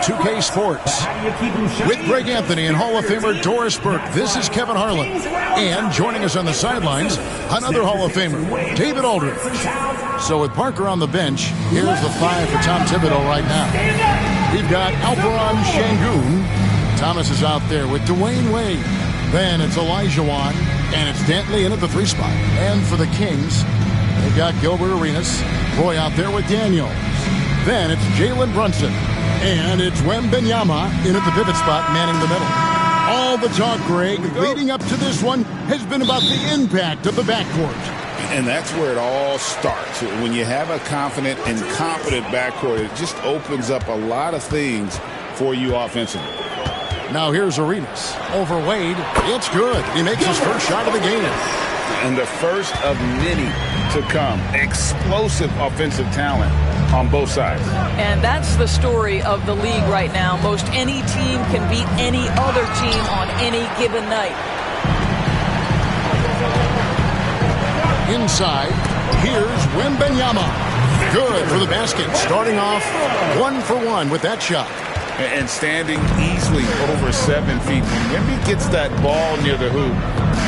2K Sports. With Greg Anthony and Hall of Famer Doris Burke, this is Kevin Harlan. And joining us on the sidelines, another Hall of Famer, David Aldridge. So with Parker on the bench, here's the 5 for Tom Thibodeau right now. We've got Alperon Şengün. Thomas is out there with Dwayne Wade. Then it's Olajuwon, and it's Dantley in at the 3 spot. And for the Kings, they've got Gilbert Arenas, Roy out there with Daniels. Then it's Jalen Brunson, and it's Wembanyama in at the pivot spot, manning the middle. All the talk, Greg, leading up to this one has been about the impact of the backcourt. And that's where it all starts. When you have a confident and competent backcourt, it just opens up a lot of things for you offensively. Now here's Arenas over Wade. It's good. He makes his first shot of the game. And the first of many to come. Explosive offensive talent on both sides. And that's the story of the league right now. Most any team can beat any other team on any given night. Inside, here's Wembanyama. Good for the basket. Starting off 1 for 1 with that shot. And standing easily over 7 feet. When he gets that ball near the hoop,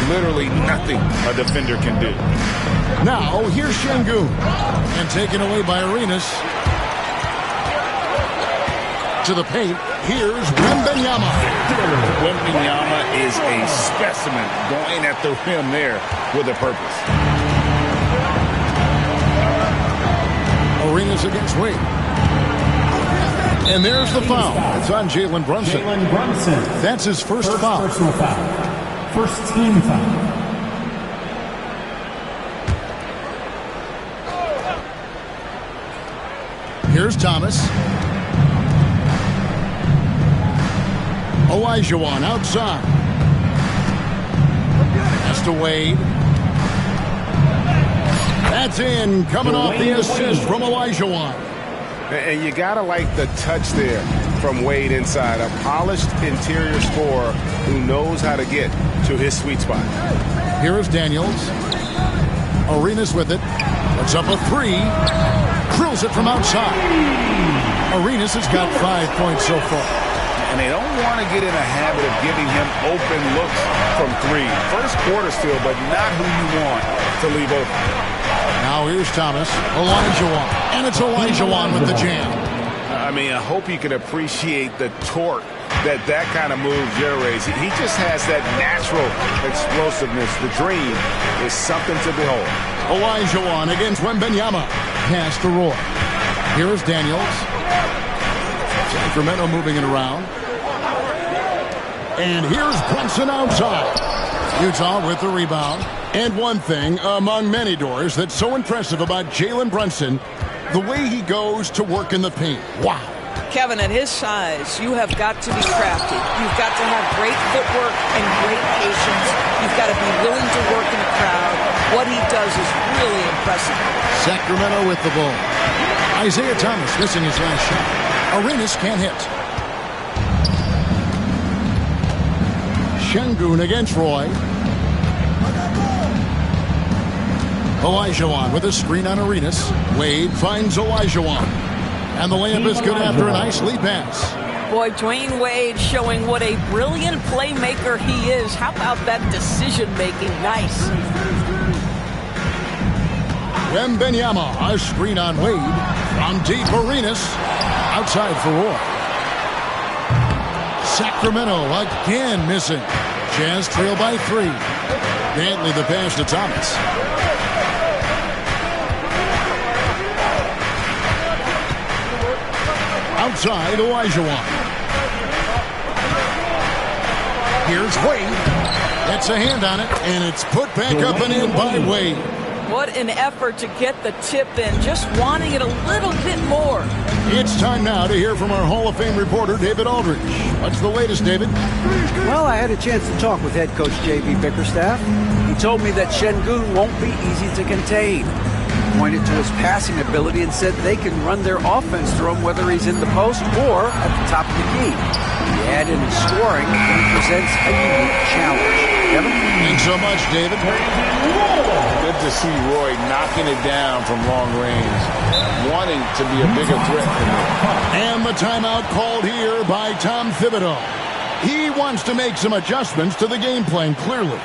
literally nothing a defender can do. Now, here's Şengün. And taken away by Arenas. To the paint, here's Wembanyama. Wembanyama is a specimen going at the rim there with a purpose. Arenas against Wade. And there's the foul. It's on Jalen Brunson. That's his first foul. Personal foul. First team foul. Here's Thomas. Olajuwon outside. That's to Wade. That's in. Coming off the assist from Olajuwon. And you got to like the touch there from Wade inside. A polished interior scorer who knows how to get to his sweet spot. Here is Daniels. Arenas with it. Puts up a 3. Drills it from outside. Arenas has got 5 points so far. And they don't want to get in a habit of giving him open looks from 3. First quarter still, but not who you want to leave open. Now here's Thomas. Olajuwon. And it's Olajuwon with the jam. I mean, I hope you can appreciate the torque that kind of move generates. He just has that natural explosiveness. The dream is something to behold. Olajuwon against Wembanyama. Pass to Roy. Here's Daniels. Sacramento moving it around. And here's Brunson outside. Utah with the rebound. And one thing among many, Doors, that's so impressive about Jalen Brunson, the way he goes to work in the paint. Wow. Kevin, at his size, you have got to be crafty. You've got to have great footwork and great patience. You've got to be willing to work in the crowd. What he does is really impressive. Sacramento with the ball. Isaiah Thomas missing his last shot. Arenas can't hit. Şengün against Roy. Olajuwon with a screen on Arenas. Wade finds Olajuwon. And the layup is good after a nice lead pass. Boy, Dwayne Wade showing what a brilliant playmaker he is. How about that decision-making? Nice. Wembanyama, a screen on Wade. From deep, Arenas. Outside for Roy. Sacramento again missing. Jazz trail by 3. Dantley the pass to Thomas. Outside, Olajuwon. Here's Wade. That's a hand on it, and it's put back up and in by Wade. What an effort to get the tip in, just wanting it a little bit more. It's time now to hear from our Hall of Fame reporter, David Aldridge. What's the latest, David? Well, I had a chance to talk with head coach J.B. Bickerstaff. He told me that Şengün won't be easy to contain. pointed to his passing ability and said they can run their offense through him whether he's in the post or at the top of the key. The add in his scoring presents a unique challenge. Kevin? Thanks so much, David. Good to see Roy knocking it down from long range, wanting to be a bigger threat than that. And the timeout called here by Tom Thibodeau. He wants to make some adjustments to the game plan, clearly.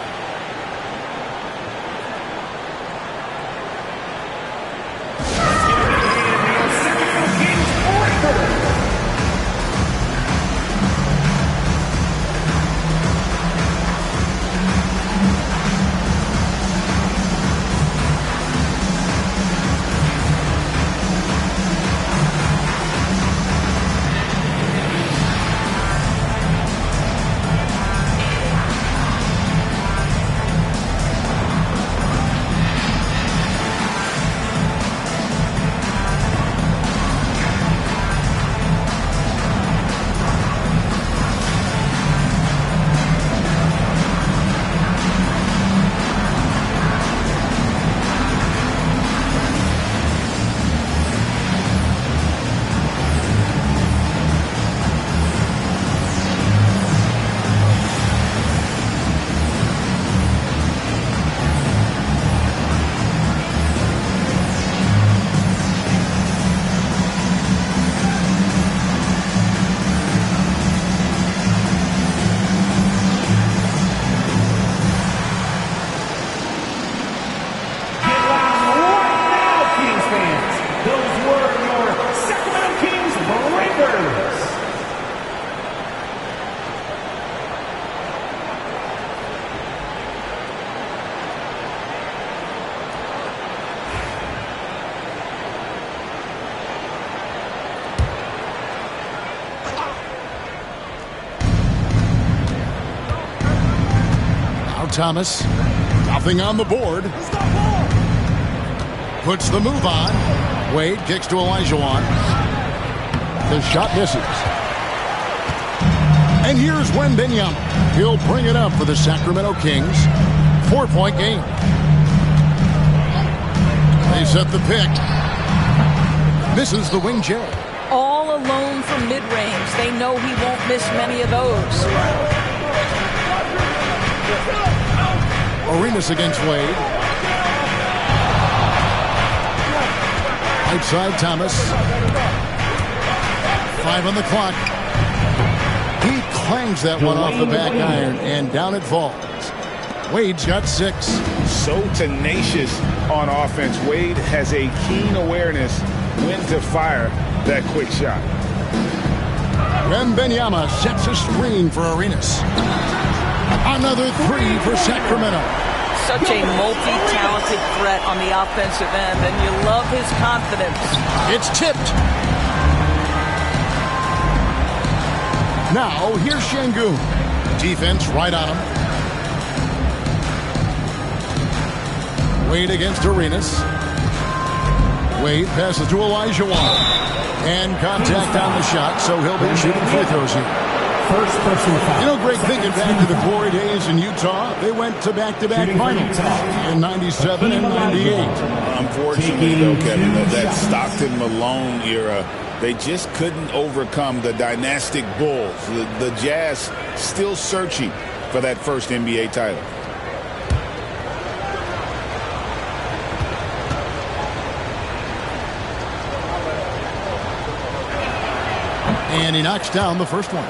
Thomas, nothing on the board. Puts the move on. Wade kicks to Olajuwon. The shot misses. And here's Wembanyama. He'll bring it up for the Sacramento Kings. 4-point game. They set the pick. Misses the wing J. All alone from mid-range. They know he won't miss many of those. Arenas against Wade. Outside Thomas. 5 on the clock. He clangs that one off the back iron, and down it falls. Wade's got 6. So tenacious on offense. Wade has a keen awareness when to fire that quick shot. Wembanyama sets a screen for Arenas. Another 3 for Sacramento. Such a multi-talented threat on the offensive end, and you love his confidence. It's tipped. Now, here's Şengün. Defense right on him. Wade against Arenas. Wade passes to Olajuwon. And contact on the shot, so he'll be shooting free throws here. First personal foul. You know, Greg, thinking back to the glory days in Utah, they went to back-to-back finals in 97 and 98. Unfortunately, though, Kevin, that Stockton Malone era, they just couldn't overcome the dynastic Bulls. The Jazz still searching for that first NBA title. And he knocks down the first one.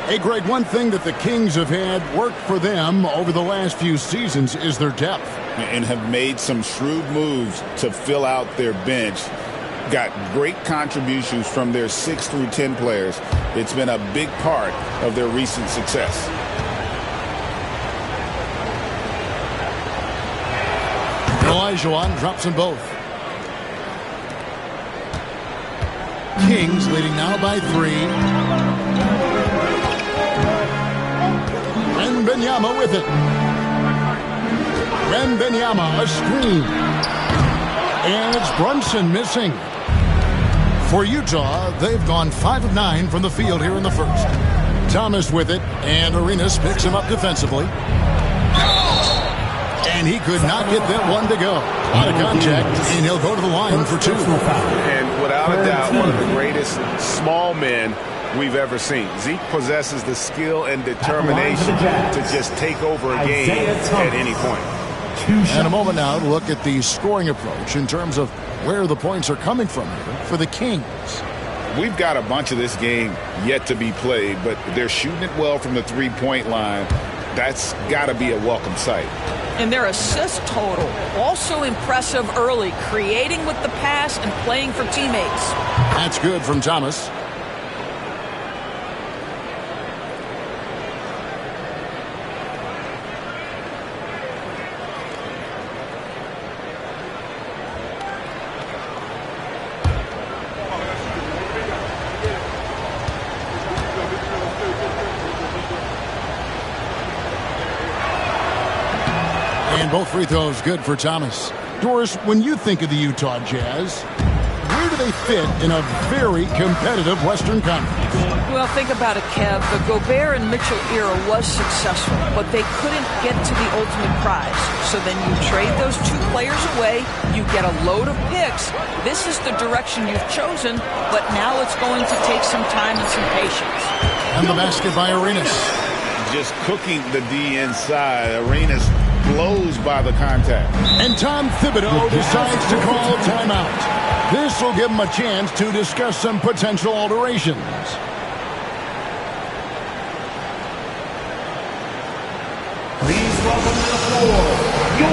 Hey, Greg, one thing that the Kings have had work for them over the last few seasons is their depth. And have made some shrewd moves to fill out their bench. Got great contributions from their 6 through 10 players. It's been a big part of their recent success. Olajuwon drops them both. Kings leading now by 3. Wembanyama with it. Wembanyama, a screen. And it's Brunson missing. For Utah, they've gone 5 of 9 from the field here in the first. Thomas with it, and Arenas picks him up defensively. And he could not get that one to go. Out of contact, and he'll go to the line for 2. And without a doubt, one of the greatest small men we've ever seen. Zeke possesses the skill and determination to just take over a game at any point. And a moment now to look at the scoring approach in terms of where the points are coming from here for the Kings. We've got a bunch of this game yet to be played, but they're shooting it well from the three-point line. That's got to be a welcome sight. And their assist total, also impressive early, creating with the pass and playing for teammates. That's good from Thomas. Both free throws good for Thomas. Doris, when you think of the Utah Jazz, where do they fit in a very competitive Western Conference? Well, think about it, Kev. The Gobert and Mitchell era was successful, but they couldn't get to the ultimate prize. So then you trade those 2 players away, you get a load of picks. This is the direction you've chosen, but now it's going to take some time and some patience. And the basket by Arenas. Just cooking the D inside. Arenas blows by the contact. And Tom Thibodeau decides to call timeout. This will give him a chance to discuss some potential alterations. Please welcome to the floor, your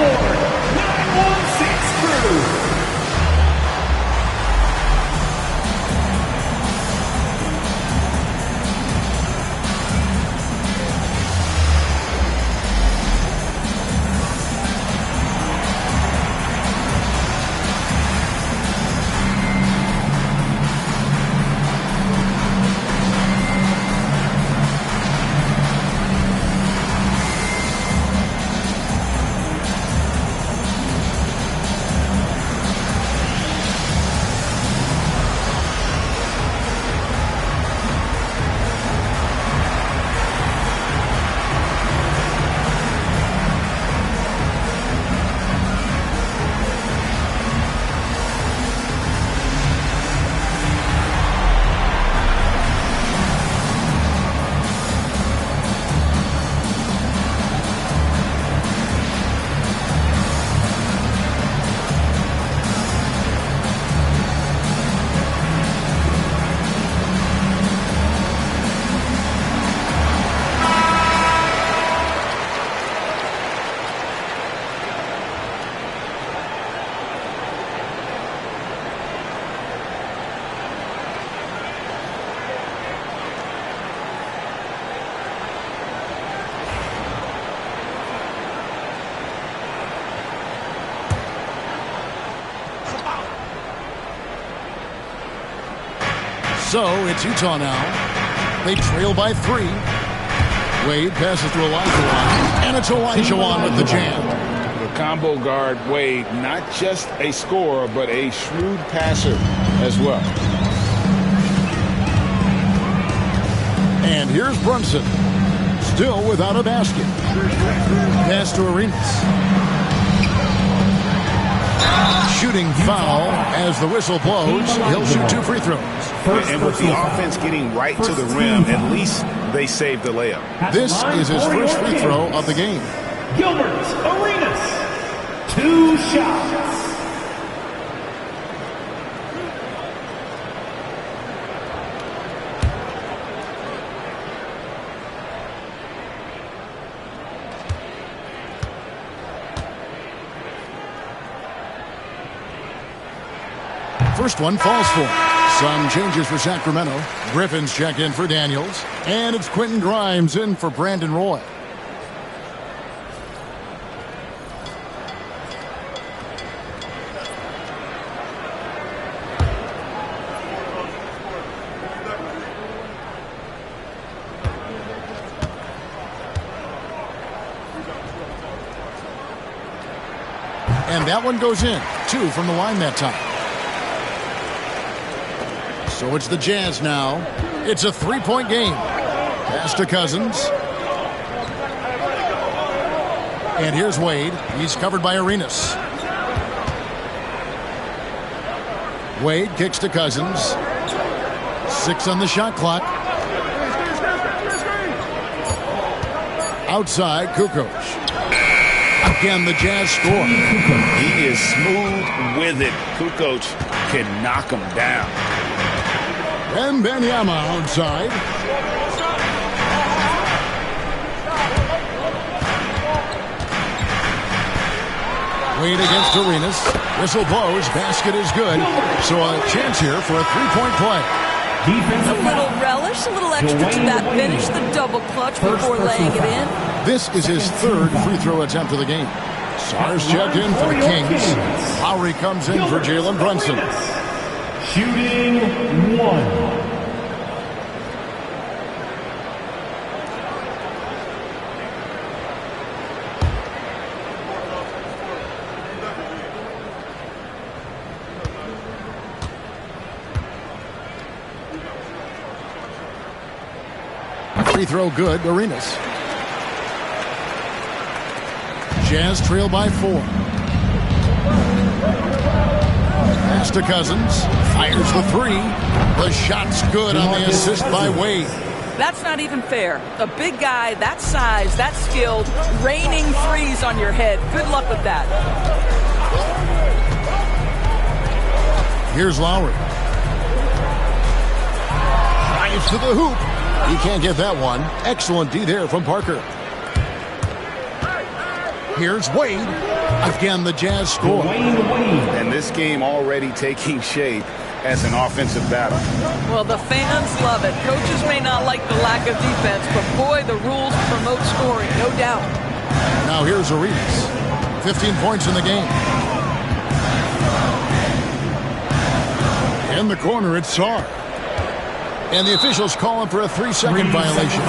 916 crew. So it's Utah now. They trail by 3. Wade passes to Elijah, and it's Elijah with the jam. The combo guard, Wade, not just a scorer, but a shrewd passer as well. And here's Brunson, still without a basket. Pass to Arenas. Shooting foul as the whistle blows. He'll shoot 2 free throws. And with the offense getting right to the rim, at least they saved the layup. This is his first free throw of the game. Gilbert Arenas, 2 shots. First one falls for him. Some changes for Sacramento. Griffin's checked in for Daniels. And it's Quentin Grimes in for Brandon Roy. And that one goes in. 2 from the line that time. So it's the Jazz now. It's a 3-point game. Pass to Cousins. And here's Wade. He's covered by Arenas. Wade kicks to Cousins. 6 on the shot clock. Outside, Kukoc. Again, the Jazz score. He is smooth with it. Kukoc can knock him down. Wembanyama outside. Wade against Arenas. Whistle blows. Basket is good. So a chance here for a three-point play. A little relish, a little extra to that finish, the double clutch before laying it in. This is his third free throw attempt of the game. Sars checked in for the Kings. Lowry comes in for Jalen Brunson. Shooting 1. Free throw good, Arenas. Jazz trail by 4. Pass to Cousins. Fires the 3. The shot's good on the assist by Wade. That's not even fair. A big guy, that size, that skilled, raining threes on your head. Good luck with that. Here's Lowry. Drives to the hoop. He can't get that one. Excellent D there from Parker. Here's Wade. Again, the Jazz score. And this game already taking shape as an offensive battle. Well, the fans love it. Coaches may not like the lack of defense, but boy, the rules promote scoring, no doubt. Now here's Arenas. 15 points in the game. In the corner, it's Sarr. And the officials calling for a 3-second violation.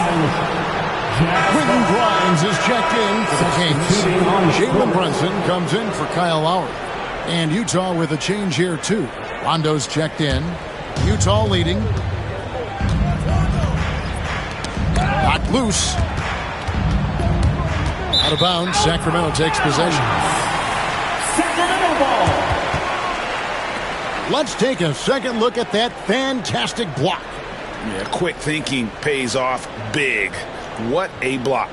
Quentin Grimes is checked in for the Kings. Jalen Brunson comes in for Kyle Lowry. And Utah with a change here, too. Rondo's checked in. Utah leading. Knocked loose. Out of bounds. Sacramento takes possession. Sacramento ball. Let's take a second look at that fantastic block. Yeah, quick thinking pays off big. What a block.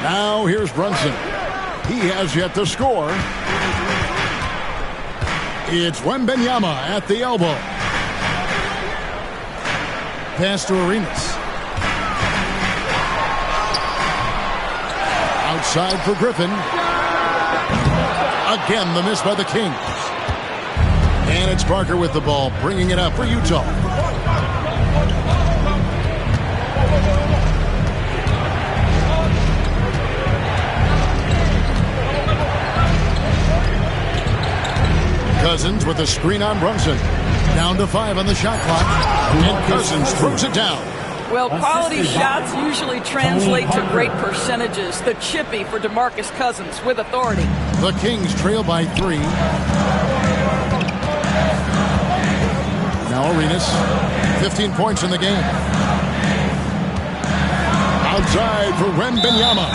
Now here's Brunson. He has yet to score. It's Wembanyama at the elbow. Pass to Arenas. Outside for Griffin. Again, the miss by the Kings. And it's Parker with the ball, bringing it up for Utah. Cousins with a screen on Brunson. Down to 5 on the shot clock. And Cousins throws it down. Well, quality shots usually translate to great percentages. The chippy for DeMarcus Cousins with authority. The Kings trail by 3. Now Arenas, 15 points in the game. Outside for Wembanyama.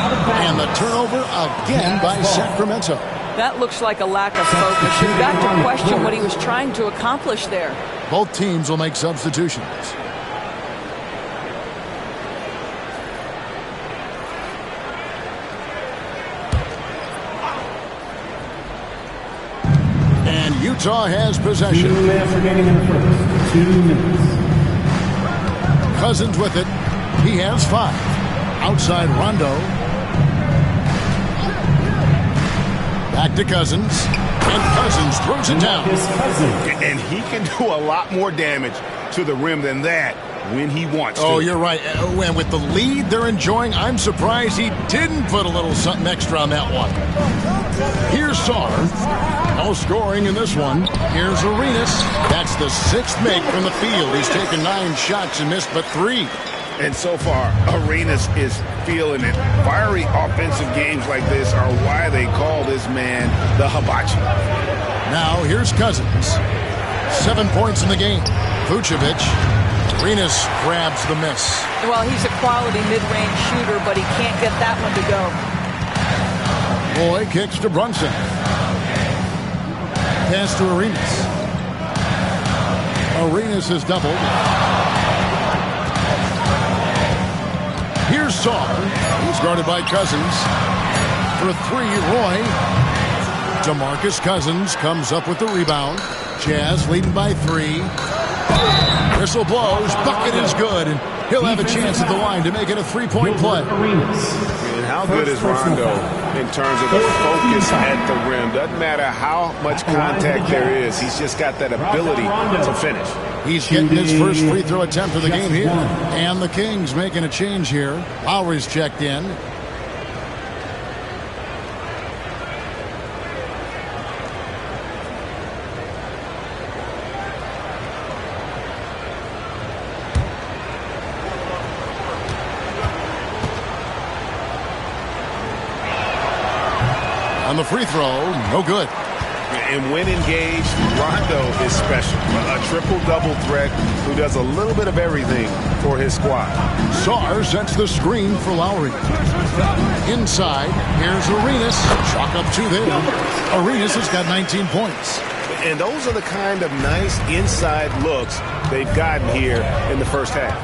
And the turnover again by Sacramento. That looks like a lack of focus. You've got to question what he was trying to accomplish there. Both teams will make substitutions. Utah has possession. 2 minutes remaining in the first. 2 minutes. Cousins with it. He has 5. Outside Rondo. Back to Cousins. And Cousins throws it down. And he can do a lot more damage to the rim than that when he wants to. Oh, you're right. And with the lead they're enjoying, I'm surprised he didn't put a little something extra on that one. Here's Sarr. No scoring in this one. Here's Arenas. That's the 6th make from the field. He's taken 9 shots and missed but 3. And so far, Arenas is feeling it. Fiery offensive games like this are why they call this man the hibachi. Now here's Cousins. 7 points in the game. Vucevic. Arenas grabs the miss. Well, he's a quality mid-range shooter, but he can't get that one to go. Boy kicks to Brunson. Pass to Arenas. Arenas is doubled. Here's Saw. He's guarded by Cousins. For 3, Roy. DeMarcus Cousins comes up with the rebound. Jazz leading by 3. Whistle blows. Bucket is good. And he'll have a chance at the line to make it a 3-point play. And how good is Rondo in terms of the focus at the rim? Doesn't matter how much contact there is. He's just got that ability to finish. He's getting his first free throw attempt of the game here. And the Kings making a change here. Lowry's checked in. On the free throw, no good. And when engaged, Rondo is special. A triple-double threat who does a little bit of everything for his squad. Sarr sets the screen for Lowry. Inside, here's Arenas. Chalk up 2 there. Arenas has got 19 points. And those are the kind of nice inside looks they've gotten here in the first half.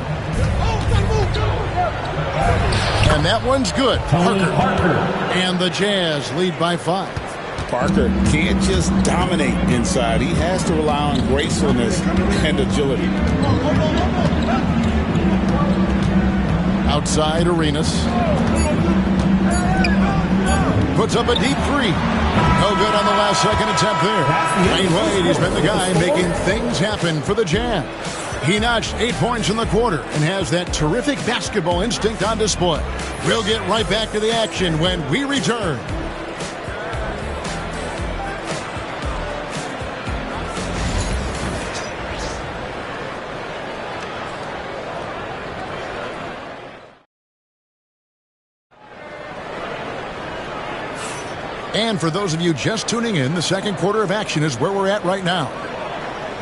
And that one's good. Parker. And the Jazz lead by 5. Parker can't just dominate inside. He has to rely on gracefulness and agility. Outside, Arenas. Puts up a deep 3. No good on the last second attempt there. Dwayne Wade, he's been the guy making things happen for the Jazz. He notched 8 points in the quarter and has that terrific basketball instinct on display. We'll get right back to the action when we return. And for those of you just tuning in, the second quarter of action is where we're at right now.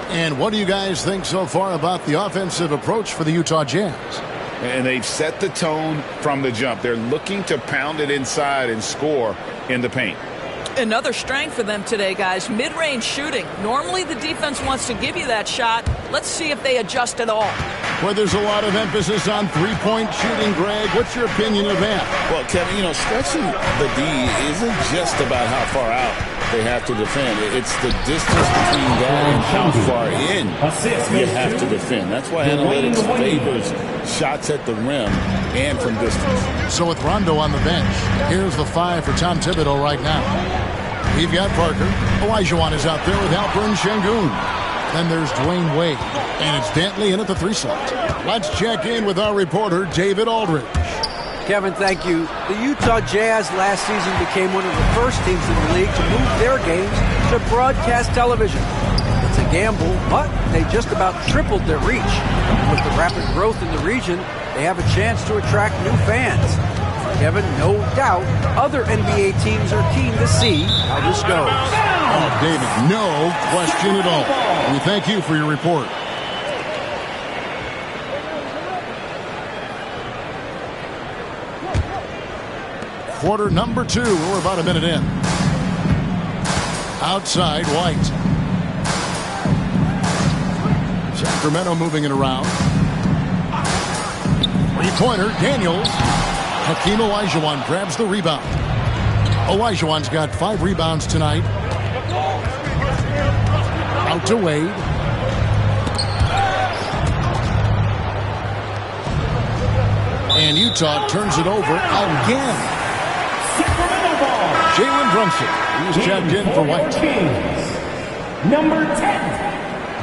And what do you guys think so far about the offensive approach for the Utah Jazz? And they've set the tone from the jump. They're looking to pound it inside and score in the paint. Another strength for them today, guys. Mid-range shooting. Normally the defense wants to give you that shot. Let's see if they adjust at all. Well, there's a lot of emphasis on three-point shooting, Greg. What's your opinion of that? Well, Kevin, stretching the D isn't just about how far out they have to defend. It's the distance between that and how far in you have to defend. That's why analytics favors shots at the rim and from distance. So with Rondo on the bench, here's the 5 for Tom Thibodeau right now. We've got Parker. Olajuwon is out there with Alperen Şengün. Then there's Dwayne Wade. And it's Dantley in at the 3 slot. Let's check in with our reporter, David Aldridge. Kevin, thank you. The Utah Jazz last season became one of the first teams in the league to move their games to broadcast television. It's a gamble, but they just about tripled their reach. With the rapid growth in the region, they have a chance to attract new fans. Kevin, no doubt, other NBA teams are keen to see how this goes. Oh, David, no question at all. We thank you for your report. Quarter number 2. We're about a minute in. Outside, White. Sacramento moving it around. Three-pointer, Daniels. Hakeem Olajuwon grabs the rebound. Olajuwon's got 5 rebounds tonight. Out to Wade. And Utah turns it over again. Jalen Brunson. He's checked in for White. Number 10,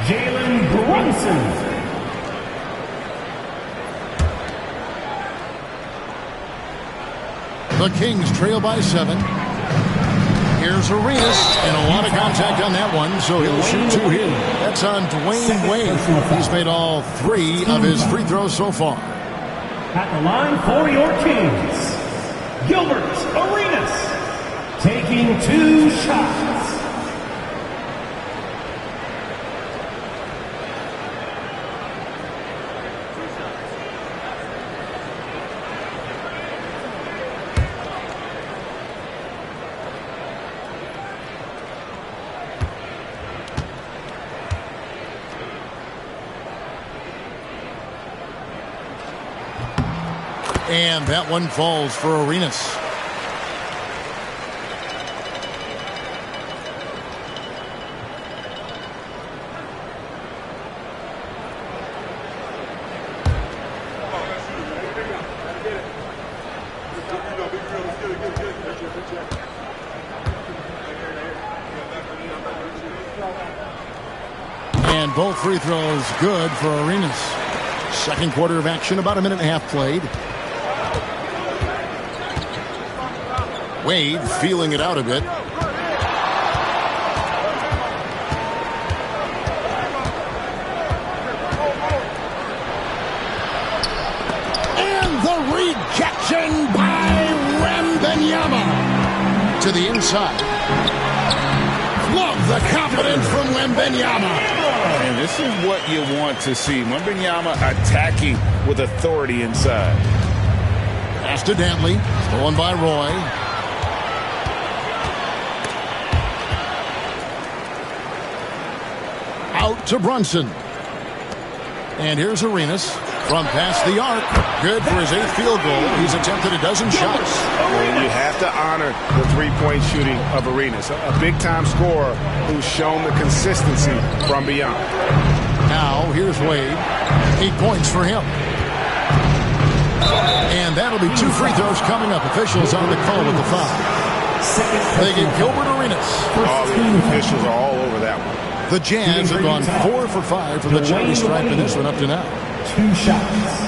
Jalen Brunson. The Kings trail by 7. Here's Arenas, and a lot of contact on that one, so he'll shoot 2 here. That's on Dwayne Wade. He's made all 3 of his free throws so far. At the line for your Kings, Gilbert Arenas, taking 2 shots. And that one falls for Arenas. And both free throws good for Arenas. Second quarter of action, about a minute and a half played. Wade feeling it out a bit. And the rejection by Wembanyama. To the inside. Love the confidence from Wembanyama. And this is what you want to see. Wembanyama attacking with authority inside. Pass to Dantley. Stolen by Roy. Out to Brunson. And here's Arenas from past the arc. Good for his 8th field goal. He's attempted a dozen shots. Well, you have to honor the three-point shooting of Arenas. A big-time scorer who's shown the consistency from beyond. Now, here's Wade. 8 points for him. And that'll be 2 free throws coming up. Officials on the call with the foul. They get Gilbert Arenas. All the officials are all over that one. The Jazz have gone 4 for 5 from the Chinese stripe in this one up to now. 2 shots.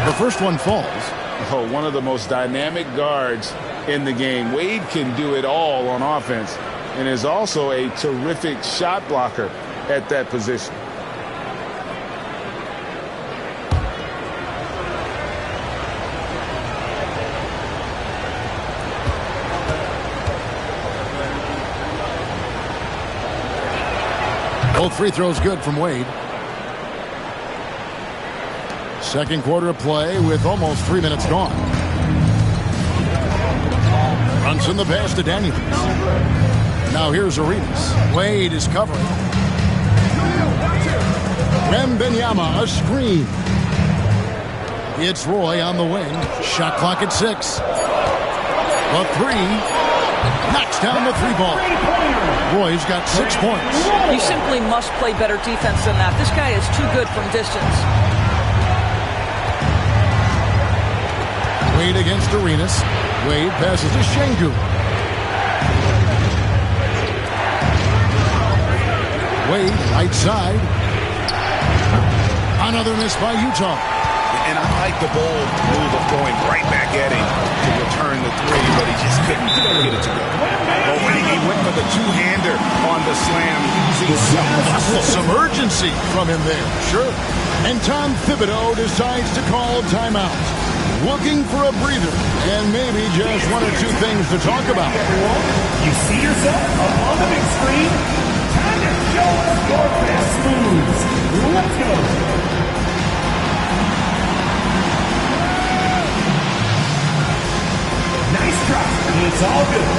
The first one falls. Oh, one of the most dynamic guards in the game. Wade can do it all on offense and is also a terrific shot blocker at that position. Both free throws good from Wade. Second quarter of play with almost 3 minutes gone. Brunson the pass to Daniels. Now here's Arenas. Wade is covering. Wembanyama a screen. It's Roy on the wing. Shot clock at 6. The 3. Knocks down the 3-ball. Roy's got 6 points. You simply must play better defense than that. This guy is too good from distance. Wade against Arenas. Wade passes to Şengün. Wade, right side. Another miss by Utah. And I like the bold move of going right back at him to return the 3, but he just couldn't get it to go. But when he went for the two-hander on the slam, Some urgency from him there, sure. And Tom Thibodeau decides to call timeout. Looking for a breather and maybe just 1 or 2 things to talk about. You see yourself up on the big screen? Time to show us your best moves. Let's go. Nice try. It's all good.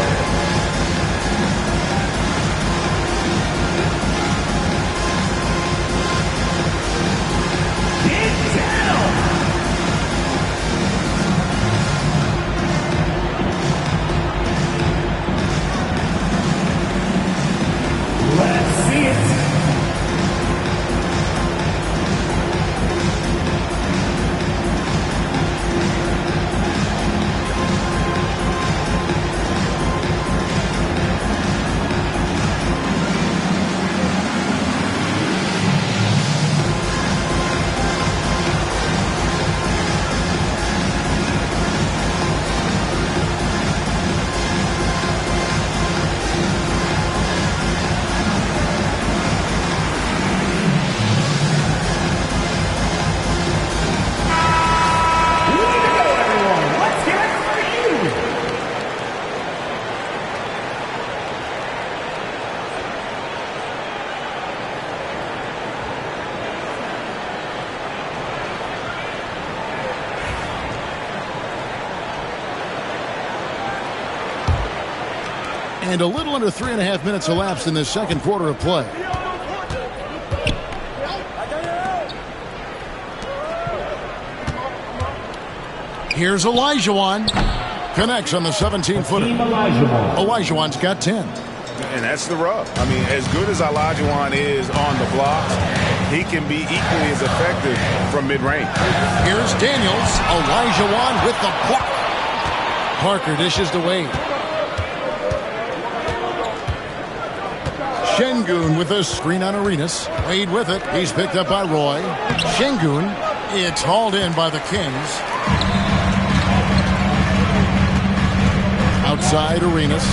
And a little under 3.5 minutes elapsed in this second quarter of play. Here's Olajuwon. Connects on the 17-footer. Olajuwon's got 10. And that's the rub. I mean, as good as Olajuwon is on the blocks, he can be equally as effective from mid-range. Here's Daniels. Olajuwon with the block. Parker dishes to Wade. Şengün with a screen on Arenas. Wade with it. He's picked up by Roy. Şengün. It's hauled in by the Kings. Outside Arenas.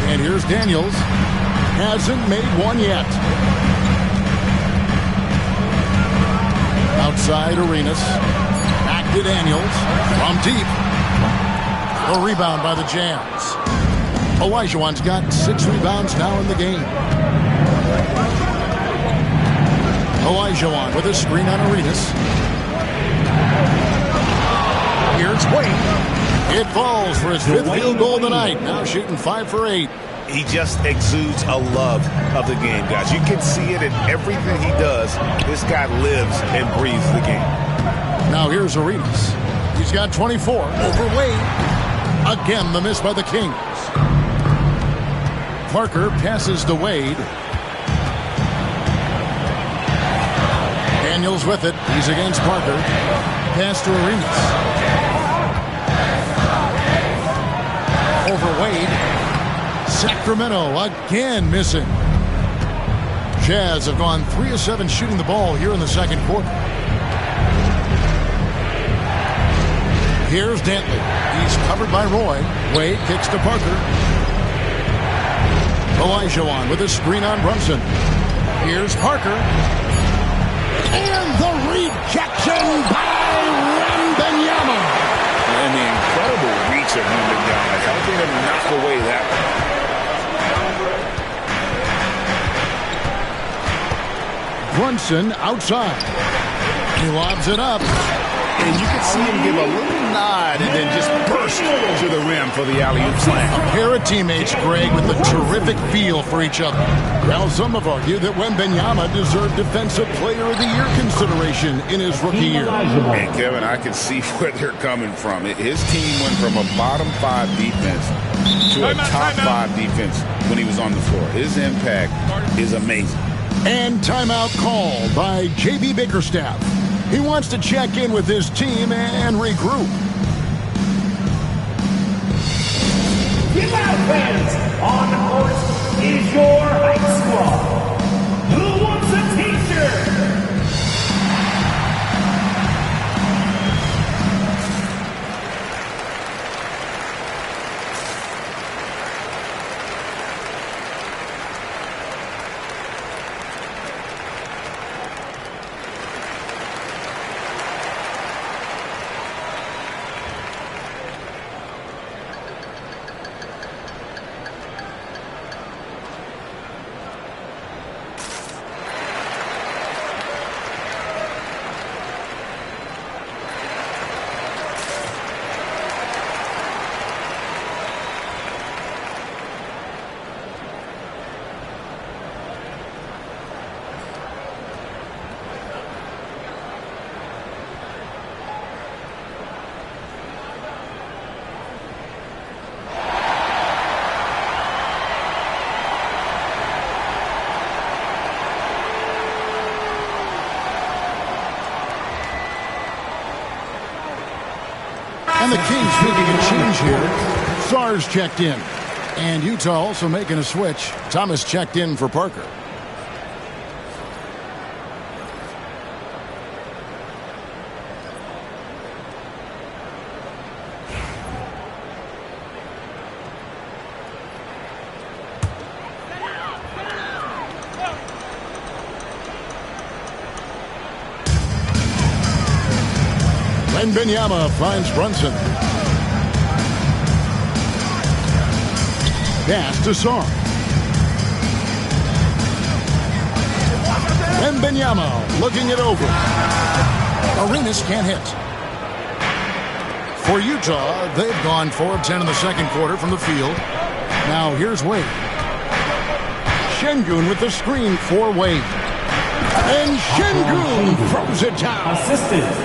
And here's Daniels. Hasn't made one yet. Outside Arenas. Back to Daniels. From deep. A rebound by the Jazz. Olajuwon's got 6 rebounds now in the game. Olajuwon with a screen on Arenas. Here's Wade. It falls for his 5th field goal tonight. Now shooting 5 for 8. He just exudes a love of the game, guys. You can see it in everything he does. This guy lives and breathes the game. Now here's Arenas. He's got 24 over Wade. Again, the miss by the Kings. Parker passes to Wade. Daniels with it. He's against Parker. Pass to Arenas. Over Wade. Sacramento again missing. Jazz have gone 3 of 7 shooting the ball here in the second quarter. Here's Dantley. He's covered by Roy. Wade kicks to Parker. Olajuwon with a screen on Brunson. Here's Parker. And the rejection by Wembanyama. And the incredible reach of Wembanyama, helping him knock away that one. Brunson outside. He lobs it up. And you can see him give a little nod and then just burst to the rim for the alley-oop slam. A pair of teammates, Greg, with a terrific feel for each other. Now, some have argued that Wembanyama deserved Defensive Player of the Year consideration in his rookie year. And, Kevin, I can see where they're coming from. His team went from a bottom 5 defense to a top 5 defense when he was on the floor. His impact is amazing. And timeout called by J.B. Bickerstaff. He wants to check in with his team and regroup. Give out, fans! On the court is your hype squad. Who wants a t-shirt? And the Kings making a change here. Sars checked in. And Utah also making a switch. Thomas checked in for Parker. Wembanyama finds Brunson. Pass to Sar. Wembanyama looking it over. Arenas can't hit. For Utah, they've gone 4 of 10 in the second quarter from the field. Now here's Wade. Şengün with the screen for Wade. And Şengün throws it down.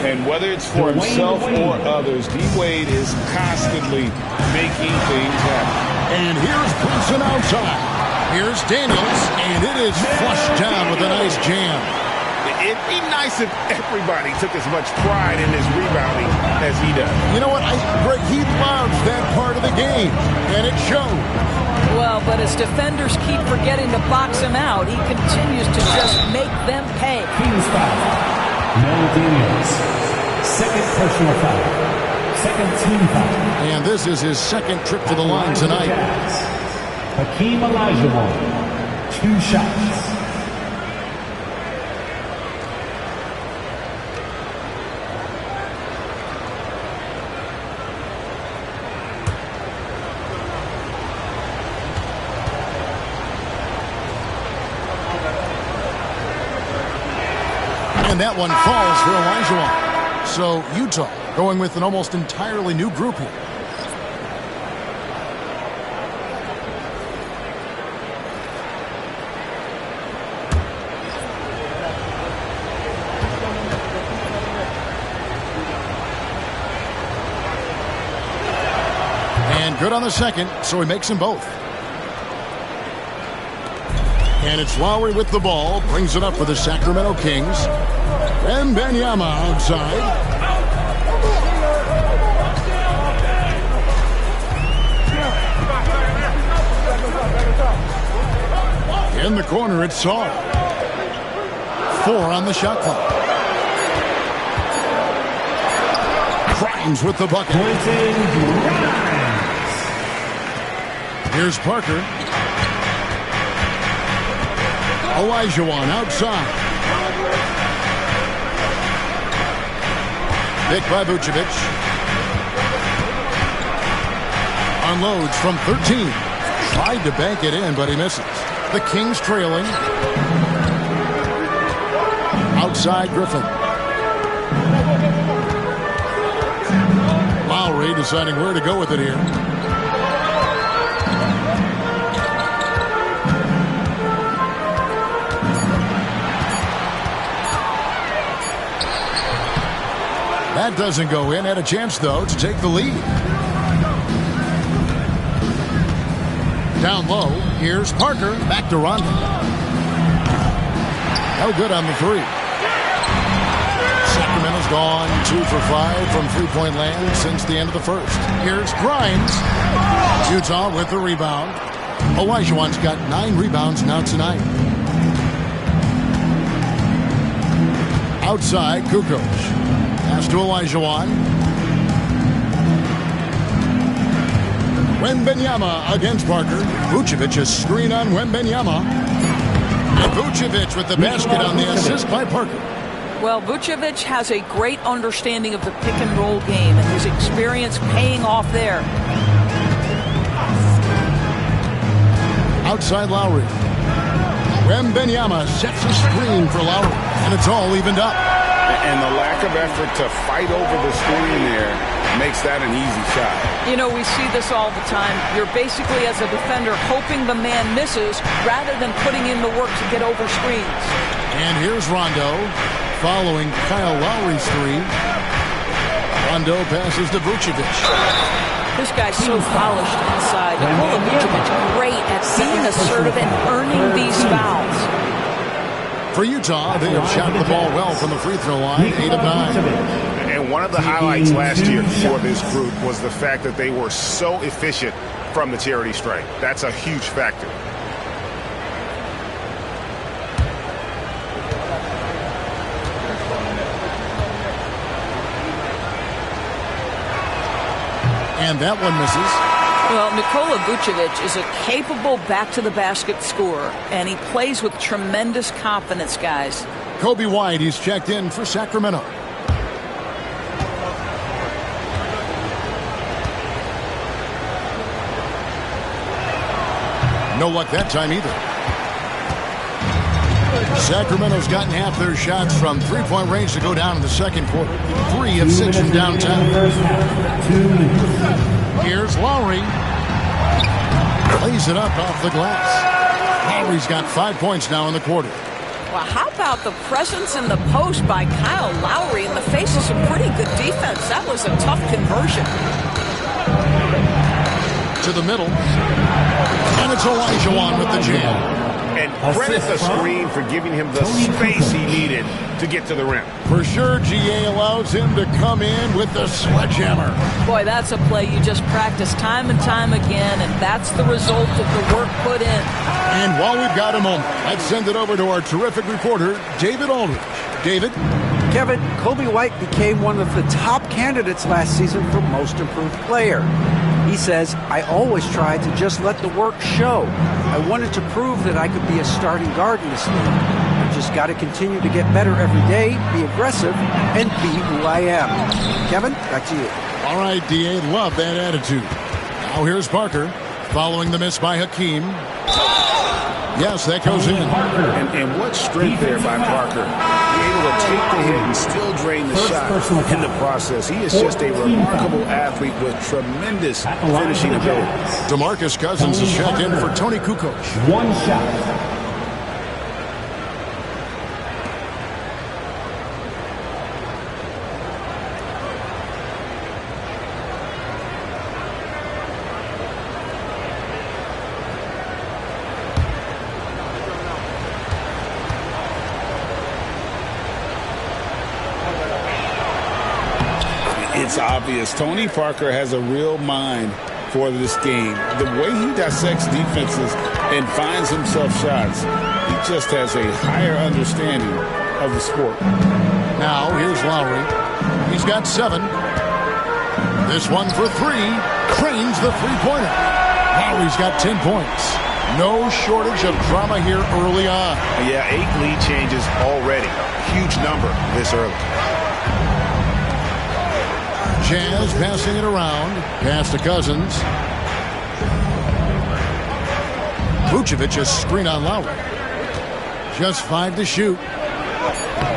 And whether it's for himself or others, D-Wade is constantly making things happen. And here's Brunson outside. Here's Daniels, and it is flushed down with a nice jam. It'd be nice if everybody took as much pride in his rebounding as he does. You know what? Greg, he loves that part of the game, and it shows. Well, but as defenders keep forgetting to box him out, he continues to just make them pay. Kings foul. Mel Daniels. Second personal foul. Second team foul. And this is his second trip to the line tonight. Hakeem Olajuwon. 2 shots. And that one falls for Olajuwon. So Utah going with an almost entirely new group here. And good on the second, so he makes them both. And it's Lowry with the ball, brings it up for the Sacramento Kings. And Wembanyama outside. In the corner, it's Saul. 4 on the shot clock. Grimes with the bucket. Here's Parker. Olajuwon outside. Picked by Vucevic. Unloads from 13. Tried to bank it in, but he misses. The Kings trailing. Outside Griffin. Lowry deciding where to go with it here. That doesn't go in. Had a chance, though, to take the lead. Down low. Here's Parker. Back to Rondo. No good on the 3. Sacramento's gone 2 for 5 from three-point land since the end of the first. Here's Grimes. Utah with the rebound. Olajuwon's got 9 rebounds now tonight. Outside, Kukoc. Pass to Olajuwon. Wembanyama against Parker. Vucevic, a screen on Wembanyama. And Vucevic with the basket on the assist by Parker. Well, Vucevic has a great understanding of the pick-and-roll game, and his experience paying off there. Outside Lowry. Wembanyama sets a screen for Lowry, and it's all evened up. And the lack of effort to fight over the screen there makes that an easy shot. You know, we see this all the time. You're basically, as a defender, hoping the man misses rather than putting in the work to get over screens. And here's Rondo following Kyle Lowry's 3. Rondo passes to Vucevic. This guy's so polished inside. Nikola Vucevic, great at being assertive and earning these fouls. For Utah, they have shot the ball well from the free throw line, 8 of 9. And one of the highlights last year for this group was the fact that they were so efficient from the charity stripe. That's a huge factor. And that one misses. Well, Nikola Vucevic is a capable back-to-the-basket scorer, and he plays with tremendous confidence, guys. Kobe White, he's checked in for Sacramento. No luck that time either. Sacramento's gotten half their shots from three-point range to go down in the second quarter. 3 of 6 from downtown. Here's Lowry. Lays it up off the glass. Lowry's got 5 points now in the quarter. Well, how about the presence in the post by Kyle Lowry in the face of some pretty good defense? That was a tough conversion. To the middle. And it's Olajuwon with the jam. And credit the screen for giving him the space he needed to get to the rim. For sure, GA allows him to come in with the sledgehammer. Boy, that's a play you just practice time and time again, and that's the result of the work put in. And while we've got a moment, let's send it over to our terrific reporter, David Aldridge. David? Kevin, Kobe White became one of the top candidates last season for Most Improved Player. He says, I always tried to just let the work show. I wanted to prove that I could be a starting guard in this league. I just got to continue to get better every day, be aggressive, and be who I am. Kevin, back to you. All right, D.A., love that attitude. Now here's Parker, following the miss by Hakeem. Yes, that goes in. And what strength there by Parker. Able to take the hit and still drain the shot in the process. He is just a remarkable athlete with tremendous finishing ability. DeMarcus Cousins is checked in for Tony Kukoc. 1 shot. It's obvious. Tony Parker has a real mind for this game. The way he dissects defenses and finds himself shots, he just has a higher understanding of the sport. Now, here's Lowry. He's got 7. This one for 3. Cranes the three-pointer. Lowry's got 10 points. No shortage of drama here early on. Yeah, 8 lead changes already. Huge number this early. Jazz passing it around. Pass to Cousins. Vucevic a screen on Lowry. Just 5 to shoot.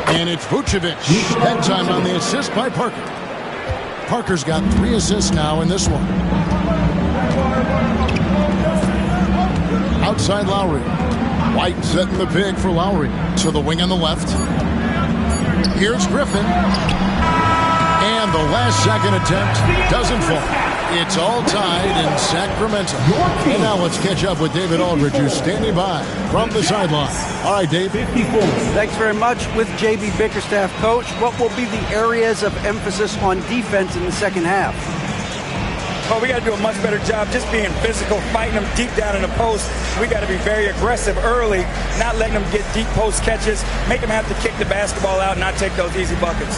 And it's Vucevic. That time on the assist by Parker. Parker's got 3 assists now in this one. Outside Lowry. White setting the pick for Lowry. To the wing on the left. Here's Griffin. And the last second attempt doesn't fall. It's all tied in Sacramento. And now let's catch up with David Aldridge, who's standing by from the sideline. All right, Dave. Thanks very much. With J.B. Bickerstaff, Coach, what will be the areas of emphasis on defense in the second half? Well, we got to do a much better job just being physical, fighting them deep down in the post. We got to be very aggressive early, not letting them get deep post catches, make them have to kick the basketball out and not take those easy buckets.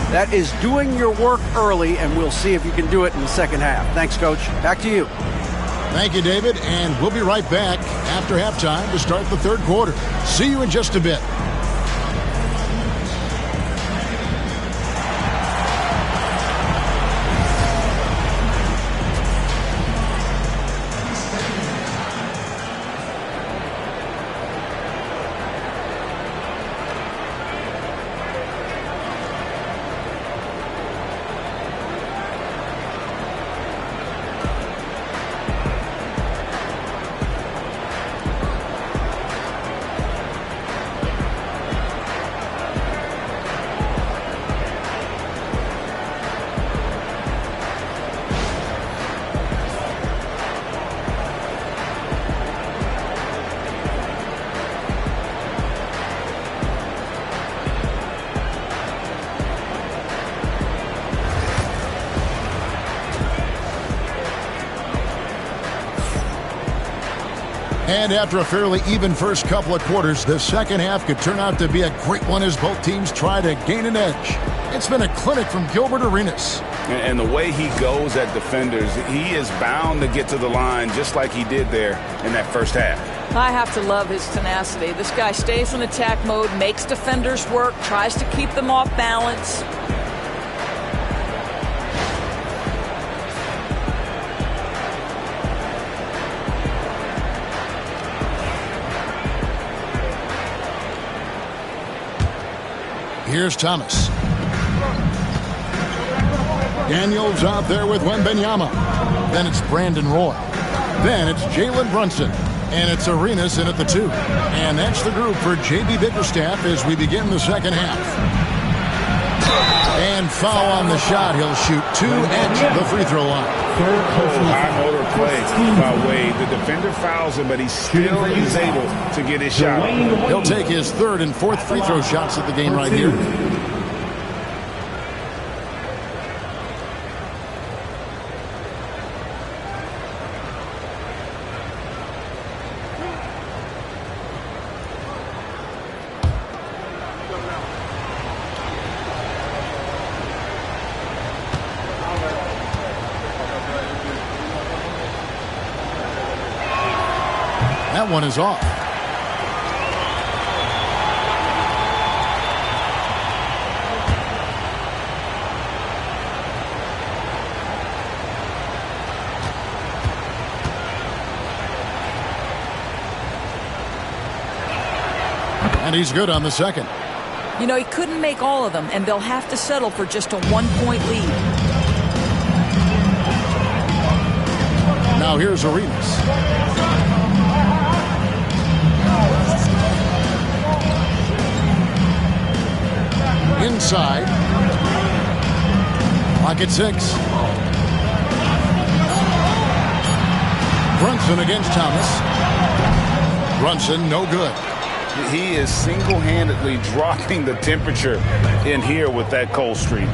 That is doing your work early, and we'll see if you can do it in the second half. Thanks, Coach. Back to you. Thank you, David, and we'll be right back after halftime to start the third quarter. See you in just a bit. And after a fairly even first couple of quarters, the second half could turn out to be a great one as both teams try to gain an edge. It's been a clinic from Gilbert Arenas. And the way he goes at defenders, he is bound to get to the line just like he did there in that first half. I have to love his tenacity. This guy stays in attack mode, makes defenders work, tries to keep them off balance. Here's Thomas. Daniels out there with Wembanyama. Then it's Brandon Roy. Then it's Jalen Brunson. And it's Arenas in at the 2. And that's the group for J.B. Bickerstaff as we begin the second half. And foul on the shot. He'll shoot 2 at the free throw line. High motor play by Wade. The defender fouls him, but he still is able to get his shot. He'll take his 3rd and 4th free throw shots of the game right here. That one is off. And he's good on the second. You know, he couldn't make all of them, and they'll have to settle for just a 1-point lead. Now here's Arenas. Inside. Clock at 6. Brunson against Thomas. Brunson, no good. He is single-handedly dropping the temperature in here with that cold streak.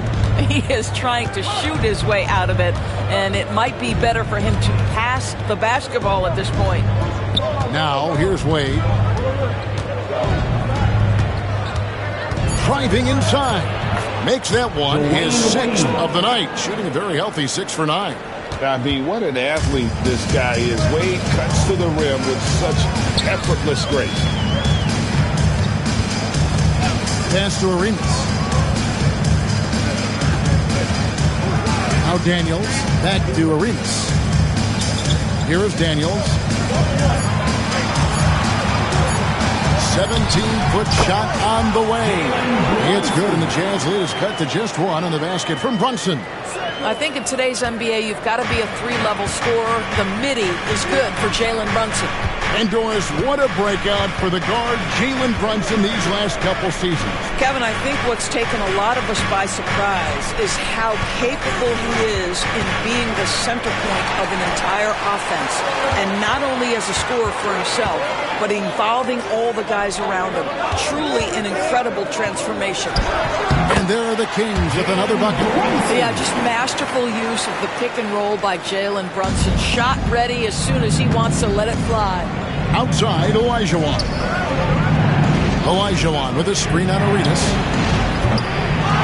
He is trying to shoot his way out of it, and it might be better for him to pass the basketball at this point. Now, here's Wade. Driving inside. Makes that one his 6th of the night. Shooting a very healthy 6 for 9. I mean, what an athlete this guy is. Wade cuts to the rim with such effortless grace. Pass to Arenas. Now Daniels. Back to Arenas. Here is Daniels. 17-foot shot on the way. It's good, and the Jazz lead is cut to just 1 on the basket from Brunson. I think in today's NBA, you've got to be a 3-level scorer. The midi is good for Jalen Brunson. And Doris, what a breakout for the guard Jalen Brunson these last couple seasons. Kevin, I think what's taken a lot of us by surprise is how capable he is in being the center point of an entire offense. And not only as a scorer for himself, but involving all the guys around him. Truly an incredible transformation. And there are the Kings with another bucket. Yeah, just masterful use of the pick and roll by Jalen Brunson. Shot ready as soon as he wants to let it fly. Outside, Olajuwon. Olajuwon with a screen on Arenas.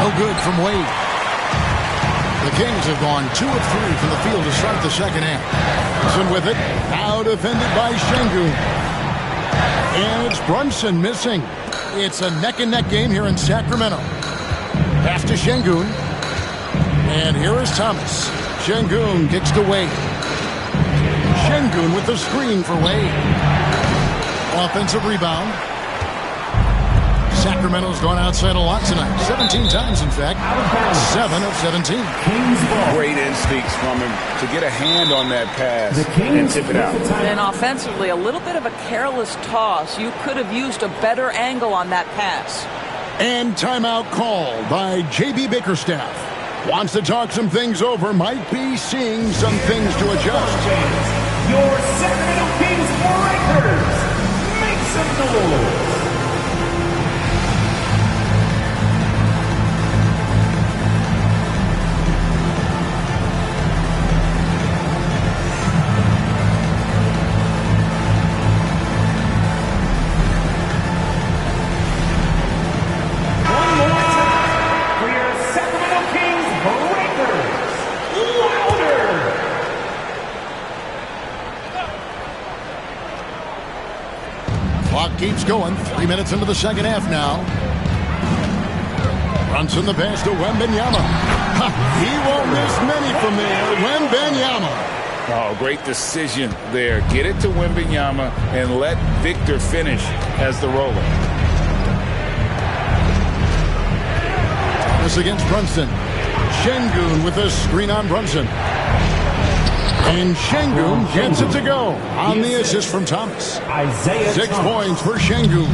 No good from Wade. The Kings have gone 2 of 3 from the field to start the second half. Brunson with it. Now defended by Şengün. And it's Brunson missing. It's a neck-and-neck game here in Sacramento. Pass to Şengün. And here is Thomas. Şengün kicks to Wade. Şengün with the screen for Wade. Offensive rebound. Sacramento's gone outside a lot tonight. 17 times, in fact. 7 of 17. Great instincts from him to get a hand on that pass and tip it out. And offensively, a little bit of a careless toss. You could have used a better angle on that pass. And timeout called by J.B. Bickerstaff. Wants to talk some things over. Might be seeing some things to adjust. Your Sacramento Kings Breakers. Make some noise. Keeps going. 3 minutes into the second half now. Brunson the pass to Wembanyama. He won't miss many from there. Wembanyama. Oh, great decision there. Get it to Wembanyama and let Victor finish as the roller. Thomas against Brunson. Şengün with a screen on Brunson. And Şengün gets it to go on the assist from Thomas. 6 points for Şengün.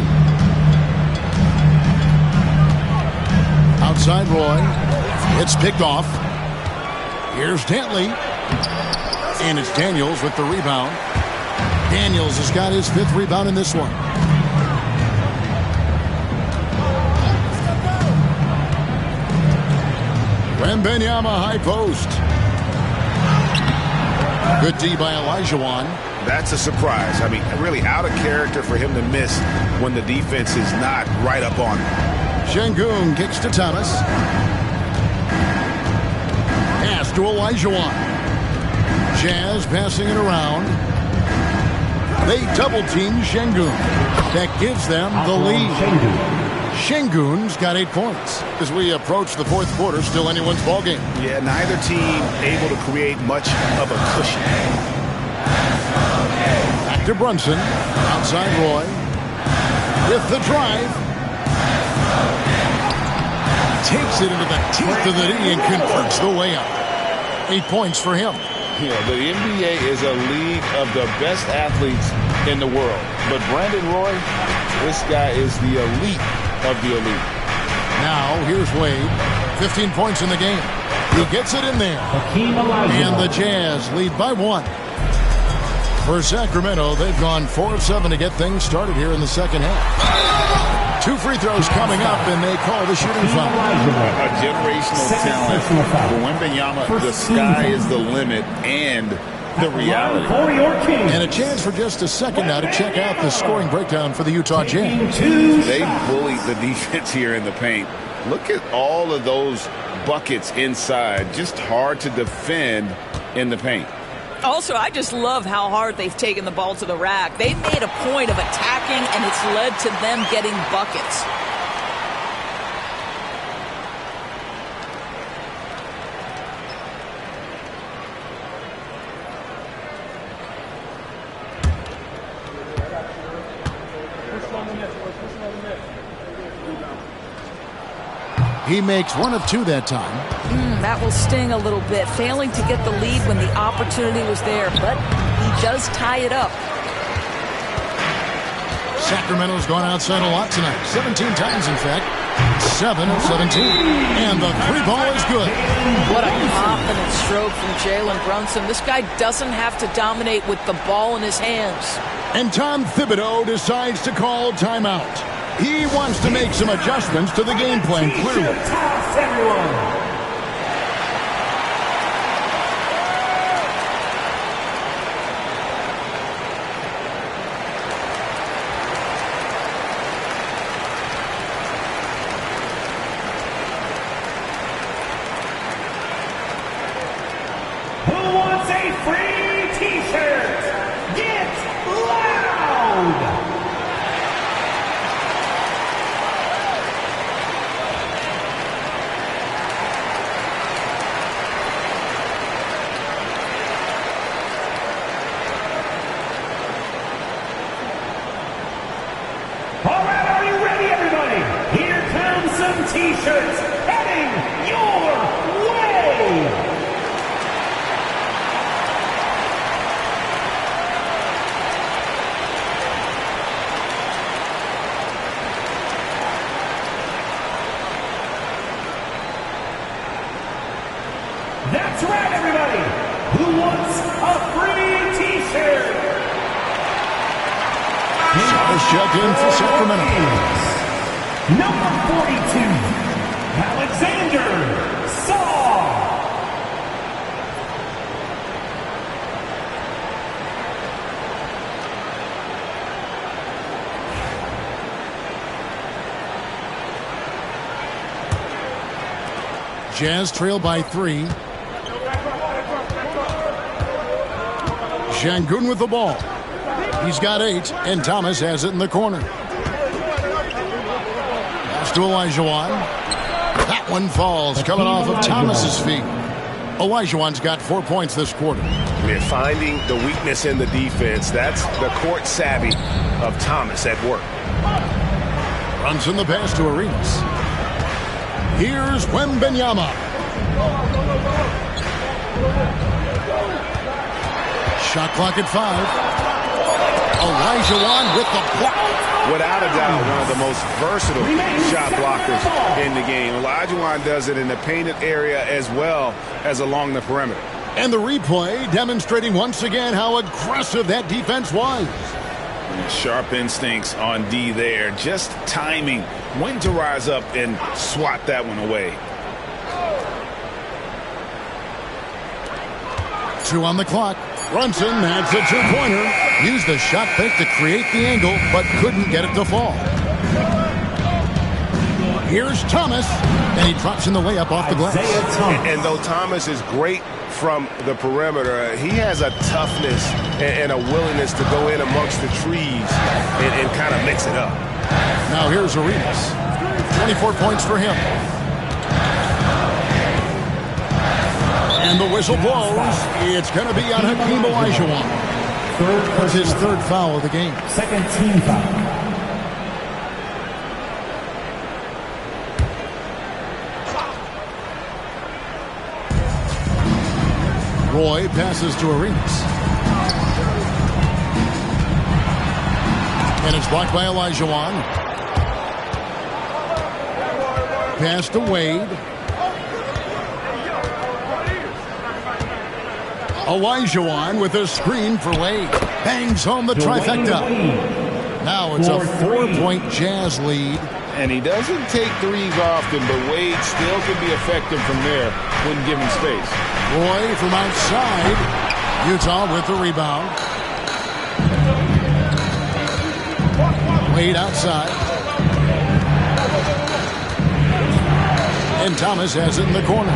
Outside Roy. It's picked off. Here's Dantley. And it's Daniels with the rebound. Daniels has got his 5th rebound in this one. Wembanyama high post. Good D by Olajuwon. That's a surprise. I mean, really out of character for him to miss when the defense is not right up on him. Şengün kicks to Thomas. Pass to Olajuwon. Jazz passing it around. They double-team Şengün. That gives them the lead. Şengün's got 8 points. As we approach the 4th quarter, still anyone's ballgame. Yeah, neither team able to create much of a cushion. Back to Brunson. Outside Roy. With the drive. Takes it into the teeth of the knee and converts the layup. 8 points for him. Yeah, the NBA is a league of the best athletes in the world. But Brandon Roy, this guy is the elite of the elite. Now, here's Wade. 15 points in the game. He gets it in there. And the Jazz lead by 1. For Sacramento, they've gone 4 of 7 to get things started here in the second half. 2 free throws coming up, and they call the shooting foul. A generational talent. For Wembanyama, the sky is the limit and the reality. And a chance for just a second now to check out the scoring breakdown for the Utah Jazz. They bullied the defense here in the paint. Look at all of those buckets inside. Just hard to defend in the paint. Also, I just love how hard they've taken the ball to the rack. They've made a point of attacking, and it's led to them getting buckets. He makes 1 of 2 that time. That will sting a little bit, failing to get the lead when the opportunity was there, but he does tie it up. Sacramento's gone outside a lot tonight. 17 times, in fact. 7 of 17. And the 3 ball is good. What a confident stroke from Jalen Brunson. This guy doesn't have to dominate with the ball in his hands. And Tom Thibodeau decides to call timeout. He wants to make some adjustments to the game plan, clearly. Who wants a free t-shirt? Get loud! All right, are you ready, everybody? Here comes some t-shirts heading your way! That's right, everybody! Who wants a free t-shirt? Stars check in for Sacramento. Number 42, Alexander Saw. Jazz trail by 3. Şengün with the ball. He's got 8, and Thomas has it in the corner. Pass to Olajuwon. That one falls, coming off of Thomas's feet. Olajuwon's got 4 points this quarter. They're finding the weakness in the defense. That's the court savvy of Thomas at work. Runs in the pass to Arenas. Here's Wembanyama. Shot clock at 5. Olajuwon with the block. Without a doubt, one of the most versatile shot blockers in the game. Olajuwon does it in the painted area as well as along the perimeter. And the replay demonstrating once again how aggressive that defense was. Sharp instincts on D there. Just timing when to rise up and swat that one away. 2 on the clock. Brunson adds a 2-pointer. Used the shot fake to create the angle, but couldn't get it to fall. Here's Thomas, and he drops in the layup off the glass. And though Thomas is great from the perimeter, he has a toughness and a willingness to go in amongst the trees and kind of mix it up. Now here's Arenas. 24 points for him. And the whistle blows. It's going to be on Hakeem Olajuwon. That's his 3rd foul of the game. Second team foul. Roy passes to Arenas. And it's blocked by Olajuwon. Pass to Wade. Olajuwon with a screen for Wade. Bangs home the trifecta. Now it's a 4-point Jazz lead. And he doesn't take threes often, but Wade still can be effective from there when given space. Roy from outside. Utah with the rebound. Wade outside. And Thomas has it in the corner.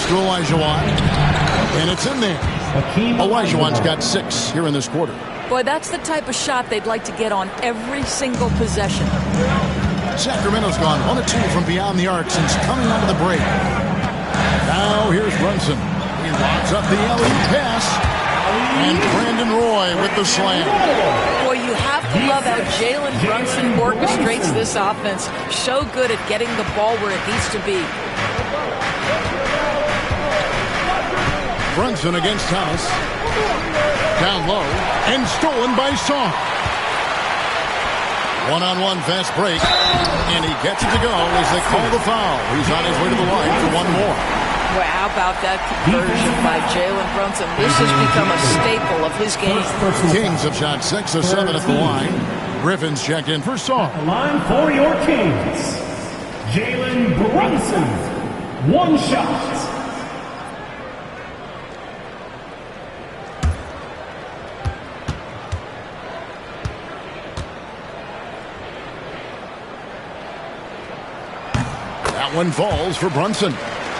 To Olajuwon, and it's in there. Olajuwon's got 6 here in this quarter. Boy, that's the type of shot they'd like to get on every single possession. Sacramento's gone 1 of 2 from beyond the arc since coming out of the break. Now here's Brunson. He locks up the alley pass, and Brandon Roy with the slam. Boy, you have to love how Jalen Brunson orchestrates this offense. So good at getting the ball where it needs to be. Brunson against Thomas. Down low and stolen by Song. 1-on-1 fast break. And he gets it to go as they call the foul. He's on his way to the line for 1 more. Well, how about that conversion by Jalen Brunson? This has become a staple of his game. Kings have shot 6 of 7 at the line. Griffin's checked in for Song. The line for your Kings. Jalen Brunson. 1 shot. That one falls for Brunson.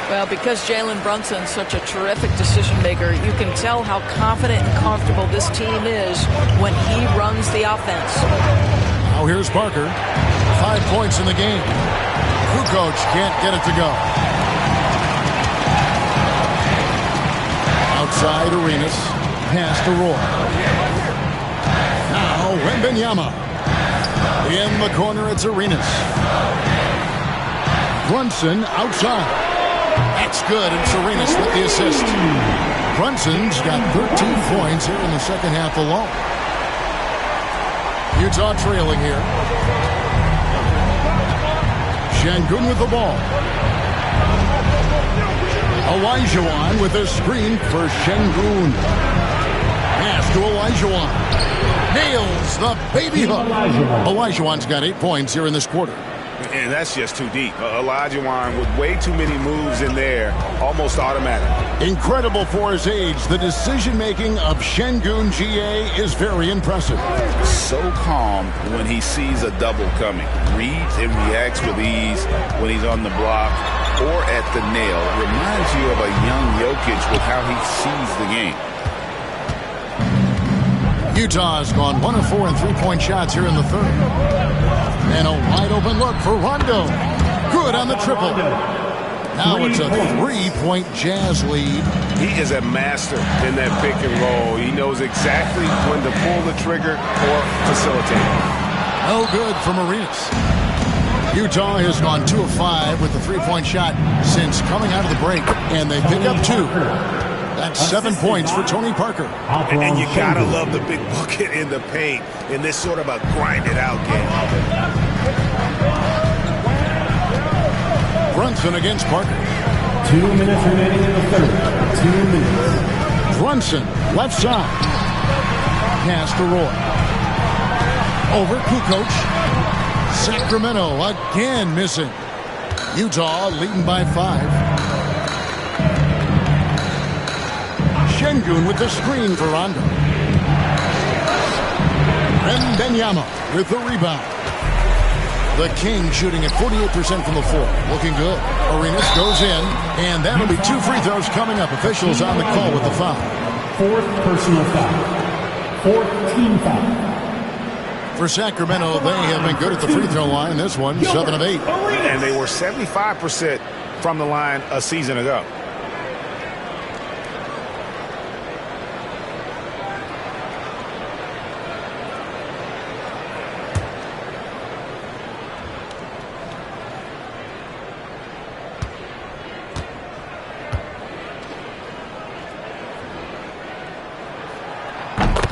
Well, because Jalen Brunson's such a terrific decision maker, you can tell how confident and comfortable this team is when he runs the offense. Now here's Parker. 5 points in the game. Kukoc can't get it to go. Outside Arenas. Pass to Roy. Now Wembanyama. In the corner, it's Arenas. Brunson outside. That's good, and Arenas with the assist. Brunson's got 13 points here in the second half alone. Utah trailing here. Şengün with the ball. Olajuwon with a screen for Şengün. Pass to Olajuwon. Nails the baby hook. Olajuwon's got 8 points here in this quarter. And that's just too deep. Olajuwon with way too many moves in there, almost automatic. Incredible for his age. The decision-making of Şengün GA is very impressive. So calm when he sees a double coming. Reads and reacts with ease when he's on the block or at the nail. Reminds you of a young Jokic with how he sees the game. Utah's gone 1 of 4 in 3-point shots here in the third. And a wide-open look for Rondo. Good on the triple. Now it's a 3-point Jazz lead. He is a master in that pick and roll. He knows exactly when to pull the trigger or facilitate. No good from Arenas. Utah has gone 2 of 5 with the three-point shot since coming out of the break, and they pick up 2. That's 7 points for Tony Parker. And you gotta love the big bucket in the paint in this sort of a grind-it-out game. Brunson against Parker. 2 minutes remaining in the third. 2 minutes. Brunson, left side. Pass to Roy. Over Kukoc. Sacramento again missing. Utah leading by 5. Şengün with the screen for Rondo. Wembanyama with the rebound. The King shooting at 48% from the floor. Looking good. Arenas goes in, and that'll be 2 free throws coming up. Officials on the call with the foul. 4th personal foul. 4th team foul. For Sacramento, they have been good at the free throw line. This one, 7 of 8. And they were 75% from the line a season ago.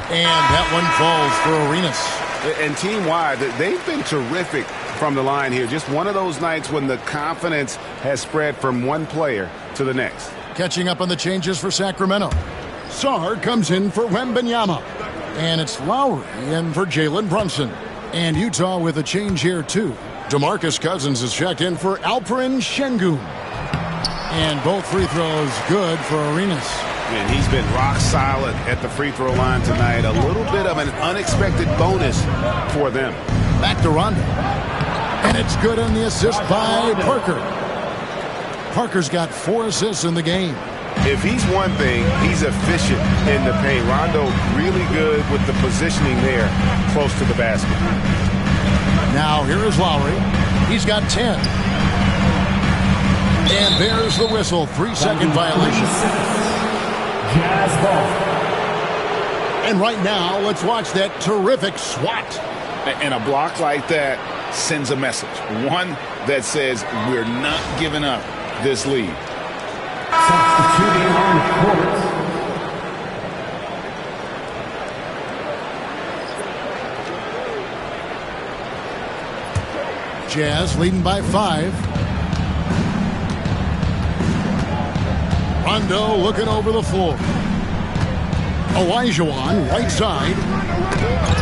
And that one falls for Arenas. And team-wide, they've been terrific from the line here. Just one of those nights when the confidence has spread from one player to the next. Catching up on the changes for Sacramento. Sarr comes in for Wembanyama. And it's Lowry in for Jalen Brunson. And Utah with a change here, too. DeMarcus Cousins is checked in for Alperen Şengün. And both free throws good for Arenas. And he's been rock solid at the free throw line tonight. A little bit of an unexpected bonus for them. Back to Rondo. And it's good on the assist by Parker. Parker's got 4 assists in the game. If he's one thing, he's efficient in the paint. Rondo really good with the positioning there close to the basket. Now here is Lowry. He's got 10. And there's the whistle. 3-second violation. Jazz ball. And right now, let's watch that terrific swat. And a block like that sends a message. One that says we're not giving up this lead. Substituting on court. Jazz leading by 5. Rondo looking over the floor. Olajuwon, right side.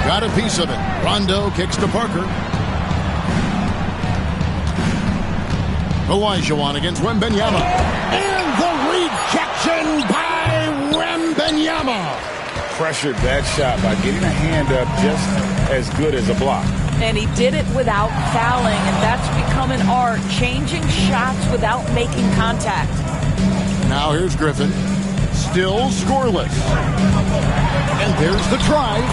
Got a piece of it. Rondo kicks to Parker. Olajuwon against Wembanyama. And the rejection by Wembanyama. Pressured that shot by getting a hand up just as good as a block. And he did it without fouling, and that's become an art, changing shots without making contact. Now here's Griffin. Still scoreless. And there's the drive.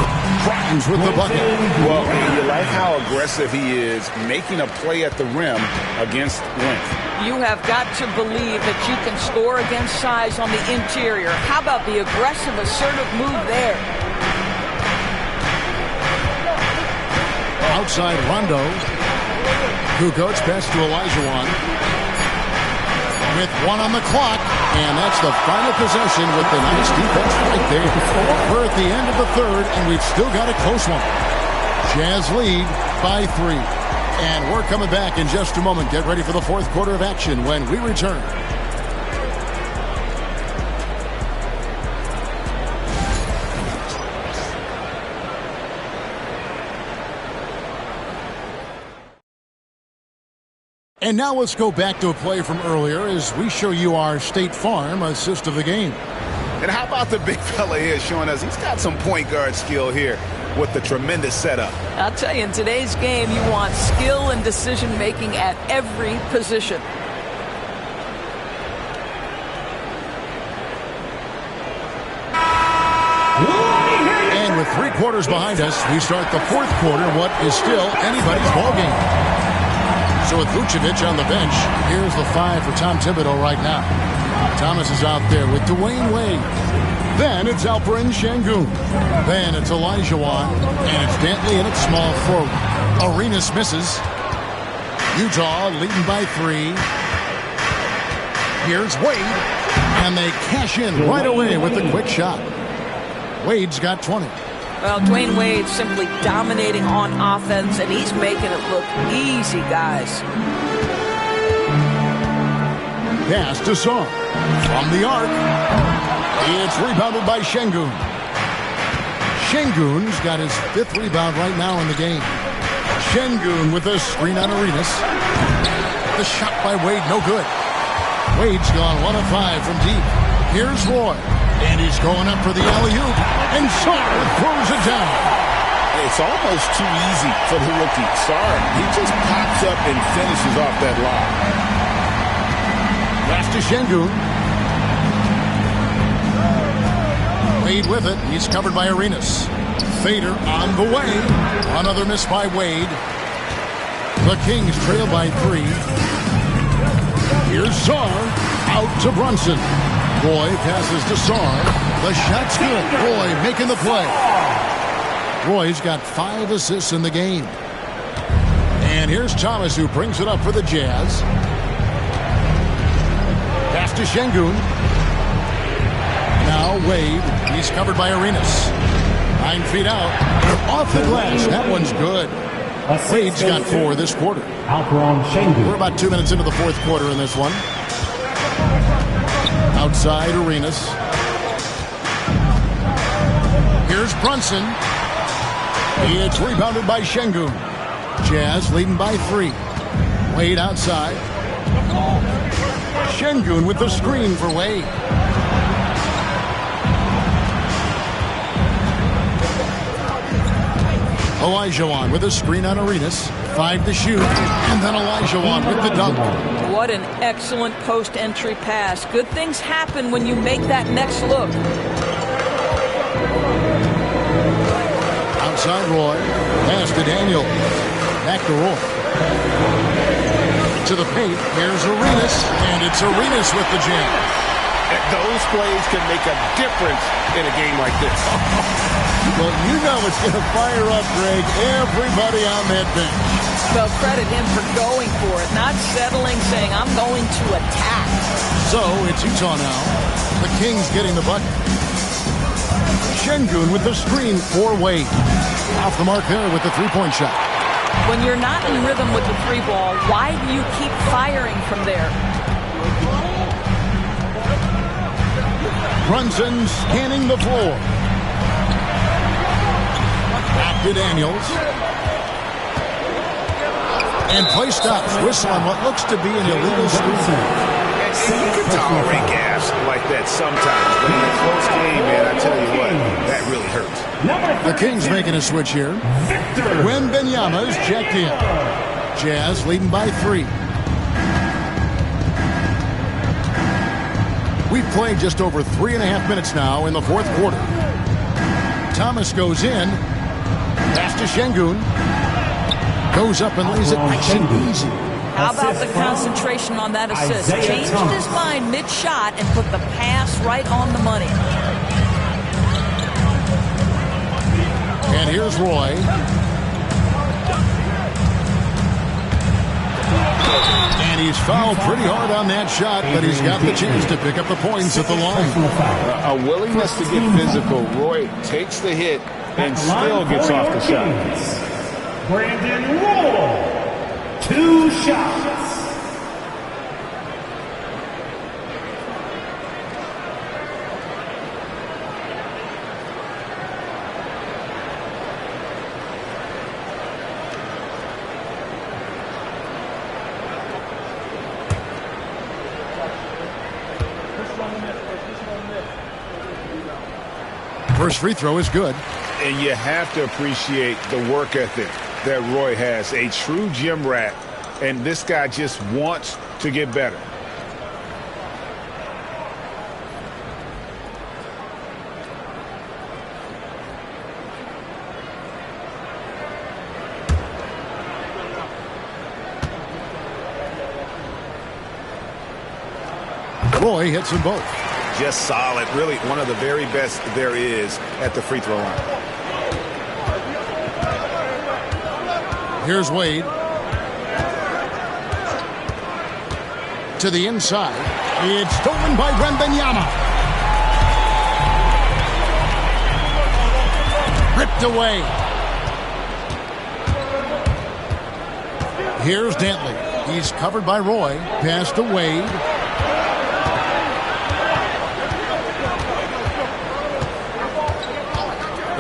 Grimes with the bucket. Well, you like how aggressive he is making a play at the rim against length. You have got to believe that you can score against size on the interior. How about the aggressive, assertive move there? Outside Rondo. Kukoc pass to Olajuwon. With 1 on the clock, and that's the final possession with the nice defense right there. We're at the end of the third, and we've still got a close one. Jazz lead by 3. And we're coming back in just a moment. Get ready for the fourth quarter of action when we return. And now let's go back to a play from earlier as we show you our State Farm assist of the game. And how about the big fella here showing us he's got some point guard skill here with the tremendous setup. I'll tell you, in today's game, you want skill and decision-making at every position. And with 3 quarters behind us, we start the fourth quarter, what is still anybody's ballgame. So with Vucevic on the bench, here's the 5 for Tom Thibodeau right now. Thomas is out there with Dwayne Wade. Then it's Alperen Şengün. Then it's Olajuwon. And it's Dantley and it's small forward. Arenas misses. Utah leading by 3. Here's Wade, and they cash in right away with the quick shot. Wade's got 20. Well, Dwayne Wade simply dominating on offense, and he's making it look easy, guys. Pass to Song from the arc. It's rebounded by Şengün. Şengün's got his 5th rebound right now in the game. Şengün with a screen on Arenas. The shot by Wade, no good. Wade's gone 1 of 5 from deep. Here's Roy, and he's going up for the alley-oop, and Sarr throws it down. It's almost too easy for the rookie. Sarr, he just pops up and finishes off that lob. Pass to Şengün. Wade with it. He's covered by Arenas. Fader on the way. Another miss by Wade. The Kings trail by 3. Here's Sarr. Out to Brunson. Roy passes to Sarr. The shot's good. Roy making the play. Roy's got 5 assists in the game. And here's Thomas, who brings it up for the Jazz. Pass to Şengün. Now Wade. He's covered by Arenas. 9 feet out. Off the glass. That one's good. Wade's got 4 this quarter. We're about 2 minutes into the 4th quarter in this one. Outside Arenas. Here's Brunson. It's rebounded by Şengün. Jazz leading by 3. Wade outside. Şengün with the screen for Wade. Olajuwon with a screen on Arenas. 5 to shoot. And then Olajuwon with the dunk. What an excellent post-entry pass. Good things happen when you make that next look. Outside Roy. Pass to Daniel. Back to Roy. To the paint. Here's Arenas. And it's Arenas with the jam. Those plays can make a difference in a game like this. Well, you know it's going to fire up, Greg, everybody on that bench. Well, credit him for going for it, not settling, saying, I'm going to attack. So, it's Utah now. The Kings getting the bucket. Şengün with the screen for Wade. Off the mark there with the three-point shot. When you're not in rhythm with the 3-ball, why do you keep firing from there? Brunson scanning the floor. Back to Daniels. And play stops. Whistle on what looks to be an illegal screen. And you can tolerate gas like that sometimes, but in a close game, man, I tell you what, that really hurts. The Kings making a switch here. Wembanyama's checked in. Jazz leading by 3. We've played just over 3.5 minutes now in the 4th quarter. Thomas goes in. Pass to Şengün. Goes up and lays it nice and easy. How about the concentration on that assist? Changed his mind mid-shot and put the pass right on the money. And here's Roy. And he's fouled pretty hard on that shot, but he's got the chance to pick up the points at the line. A willingness to get physical. Roy takes the hit and still gets off the shot. Brandon Roy, 2 shots. First free throw is good. And you have to appreciate the work ethic that Roy has. A true gym rat. And this guy just wants to get better. Roy hits them both. Just solid. Really one of the very best there is at the free throw line. Here's Wade. to the inside. It's stolen by Wembanyama. Ripped away. Here's Dantley. He's covered by Roy. Pass to Wade.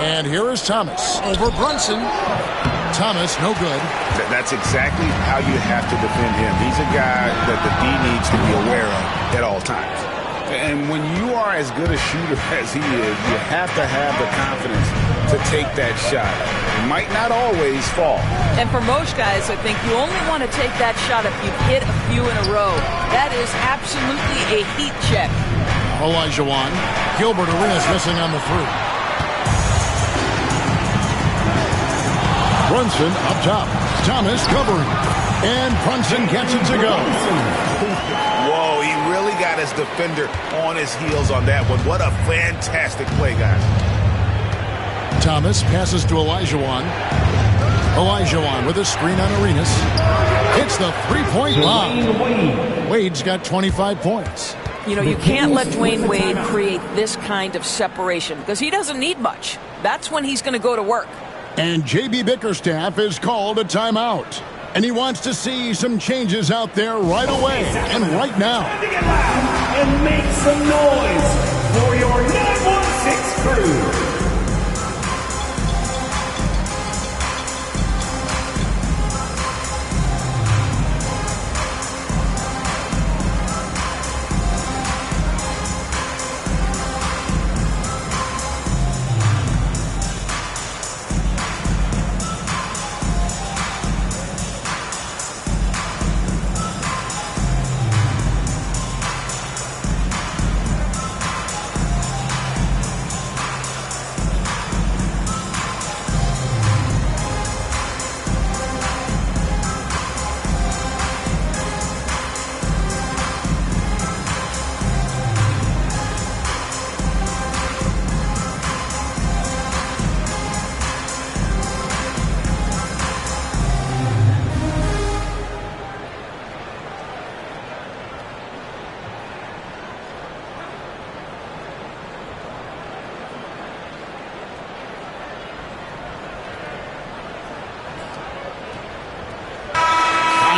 And here is Thomas over Brunson. Thomas, no good. That's exactly how you have to defend him. He's a guy that the D needs to be aware of at all times. And when you are as good a shooter as he is, you have to have the confidence to take that shot. It might not always fall. And for most guys, I think you only want to take that shot if you've hit a few in a row. That is absolutely a heat check. Olajuwon. Gilbert Arenas missing on the three. Brunson up top. Thomas covering. And Brunson gets it to go. Whoa, he really got his defender on his heels on that one. What a fantastic play, guys. Thomas passes to Olajuwon. Olajuwon with a screen on Arenas. Hits the three-point line. Wade's got 25 points. You know, you can't let Dwayne Wade create this kind of separation because he doesn't need much. That's when he's going to go to work. And J.B. Bickerstaff is called a timeout. And he wants to see some changes out there right away and right now. And make some noise for your 916 crew.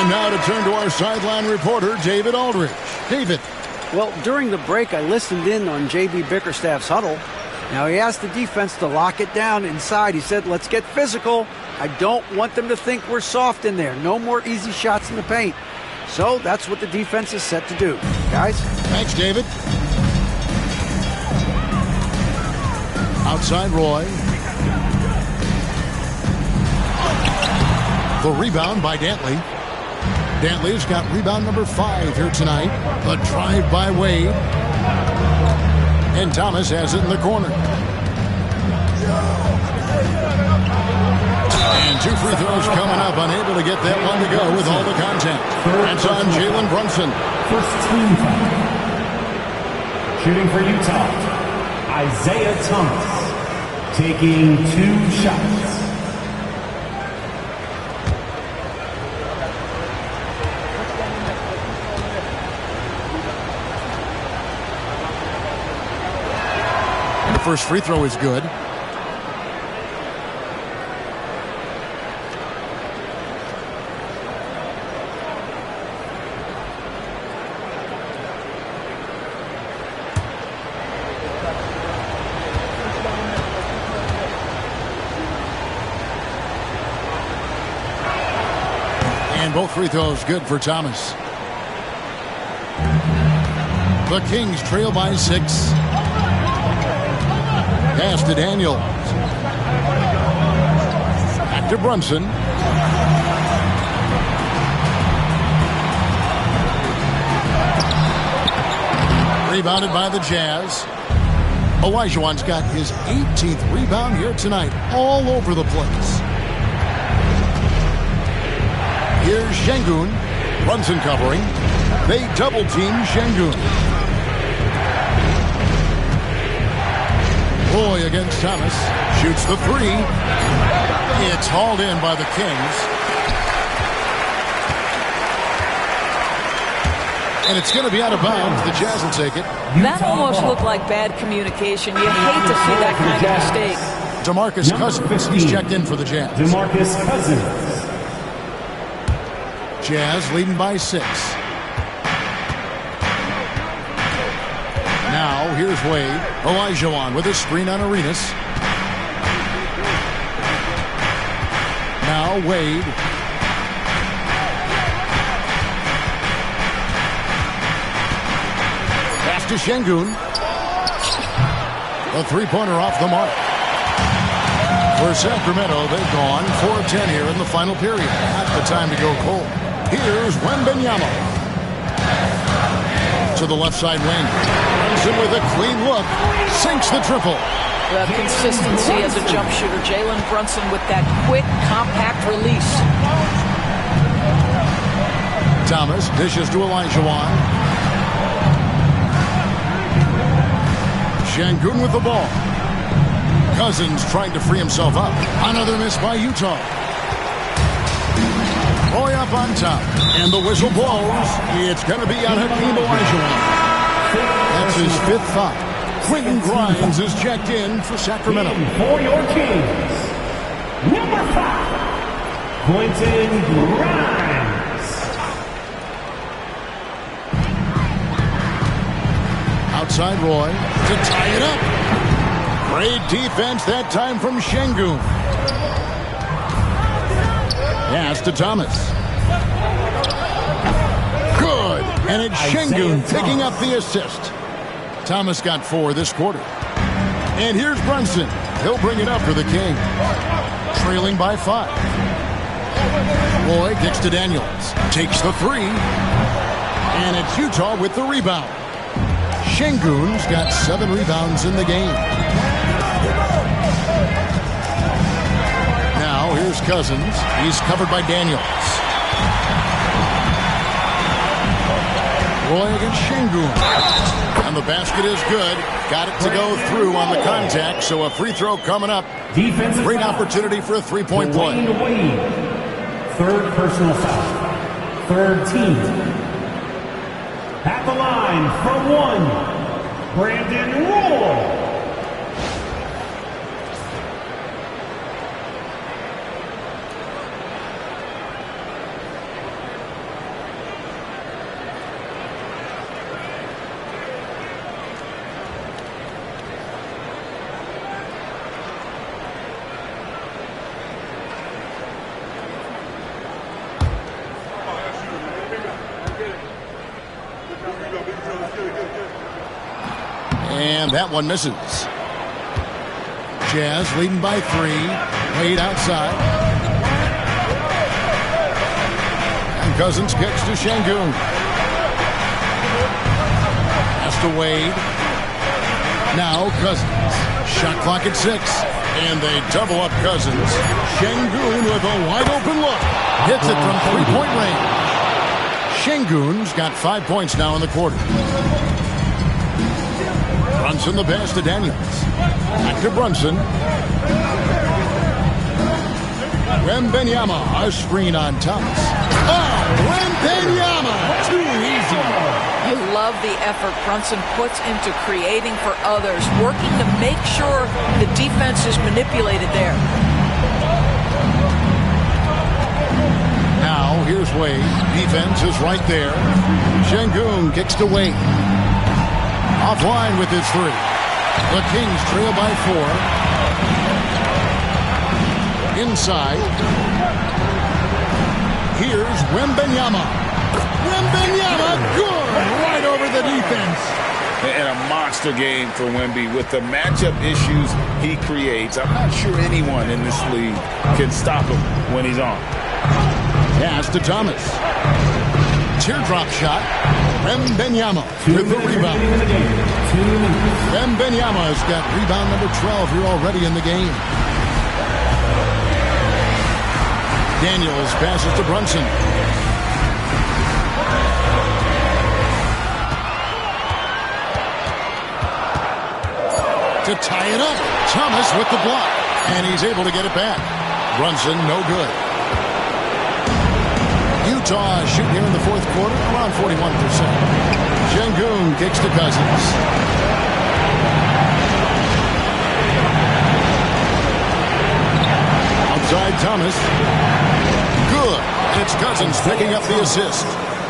Now to turn to our sideline reporter, David Aldridge. David. Well, during the break, I listened in on J.B. Bickerstaff's huddle. Now, he asked the defense to lock it down inside. He said, let's get physical. I don't want them to think we're soft in there. No more easy shots in the paint. So that's what the defense is set to do. Guys? Thanks, David. Outside Roy. The rebound by Dantley. Dantley's got rebound number 5 here tonight. A drive by Wade. And Thomas has it in the corner. And 2 free throws coming up. Unable to get that one to go with all the contact. That's on Jalen Brunson. First team foul. Shooting for Utah, Isaiah Thomas. Taking 2 shots. First free throw is good. And both free throws good for Thomas. The Kings trail by 6. Pass to Daniels. Back to Brunson. Rebounded by the Jazz. Olajuwon's got his 18th rebound here tonight. All over the place. Here's Şengün. Brunson covering. They double team Şengün. Roy against Thomas. Shoots the 3. It's hauled in by the Kings. And it's going to be out of bounds. The Jazz will take it. That almost looked like bad communication. You hate to see that kind of mistake. DeMarcus Cousins, he's checked in for the Jazz. DeMarcus Cousins. Jazz leading by 6. Now, here's Wade. Olajuwon with a screen on Arenas. Now, Wade. Pass to Şengün. A three-pointer off the mark. For Sacramento, they've gone 4 of 10 here in the final period. Not the time to go cold. Here's Wembanyama. To the left side wing. Brunson with a clean look. Sinks the triple. The consistency as a jump shooter. Jalen Brunson with that quick, compact release. Thomas dishes to Olajuwon. Şengün with the ball. Cousins trying to free himself up. Another miss by Utah. Roy up on top. And the whistle blows. It's going to be on Hakeem Olajuwon. That's his 5th foul. Quentin Grimes is checked in for Sacramento. For your Kings, number 5, Quentin Grimes. Outside Roy to tie it up. Great defense that time from Şengün. Pass to Thomas. Good. And it's Şengün picking up the assist. Thomas got 4 this quarter. And here's Brunson. He'll bring it up for the King. Trailing by 5. Roy kicks to Daniels. Takes the 3. And it's Utah with the rebound. Şengün's got 7 rebounds in the game. Now here's Cousins. He's covered by Daniels. Roy against Şengün. And the basket is good. Got it to go through on the contact, so a free throw coming up. Defensive Great foul. opportunity for a three-point play. Dwayne Wade. 3rd personal foul. 3rd team. At the line from 1, Brandon Roy. And that one misses. Jazz leading by 3. Wade outside. And Cousins kicks to Şengün. Pass to Wade. Now Cousins. Shot clock at 6. And they double up Cousins. Şengün with a wide open look. Hits it from 3-point range. Şengün's got 5 points now in the quarter. Brunson the pass to Daniels. Back to Brunson. Wembanyama, a screen on Thomas. Oh, Wembanyama, too easy. You love the effort Brunson puts into creating for others, working to make sure the defense is manipulated there. Now, here's Wade. Defense is right there. Şengün kicks to Wade. Offline with his 3. The Kings trail by 4. Inside. Here's Wembanyama. Wembanyama, good! Right over the defense. And a monster game for Wemby with the matchup issues he creates. I'm not sure anyone in this league can stop him when he's on. Pass to Thomas. Teardrop shot. Wembanyama with the rebound. Wembanyama's got rebound number 12 here already in the game. Daniels passes to Brunson. To tie it up. Thomas with the block. And he's able to get it back. Brunson no good. Utah shooting here in the fourth quarter around 41%. Şengün kicks to Cousins. Outside Thomas. Good. It's Cousins picking up the assist.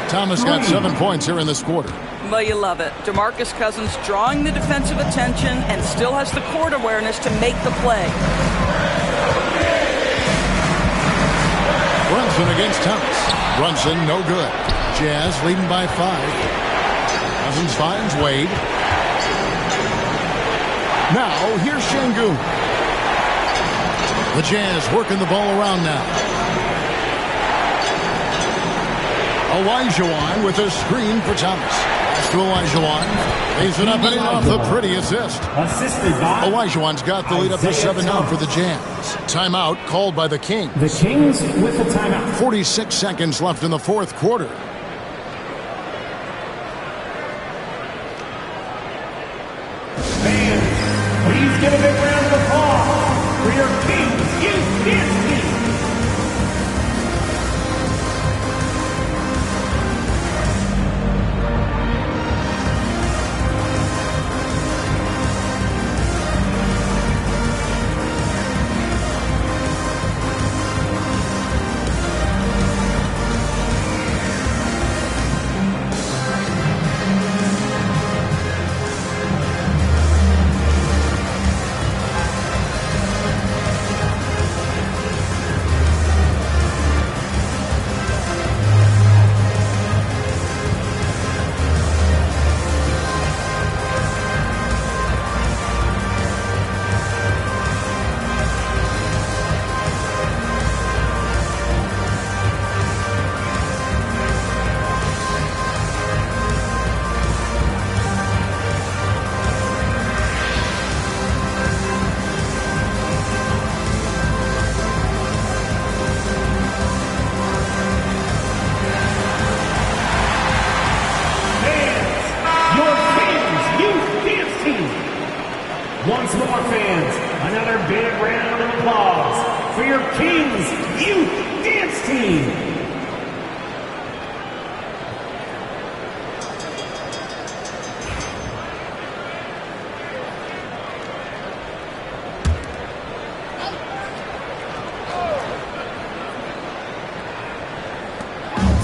Thomas got 7 points here in this quarter. Well, you love it. DeMarcus Cousins drawing the defensive attention and still has the court awareness to make the play. Brunson against Thomas. Brunson, no good. Jazz leading by 5. Cousins finds Wade. Now, here's Şengün. The Jazz working the ball around now. Olajuwon with a screen for Thomas. Pass to Olajuwon. Lays it up and in off the pretty assist. Olajuwon's got the lead up to 7 now for the Jazz. Timeout called by the Kings. The Kings with the timeout. 46 seconds left in the fourth quarter. Fans, please give a big round of applause for your Kings Youth Dance Team.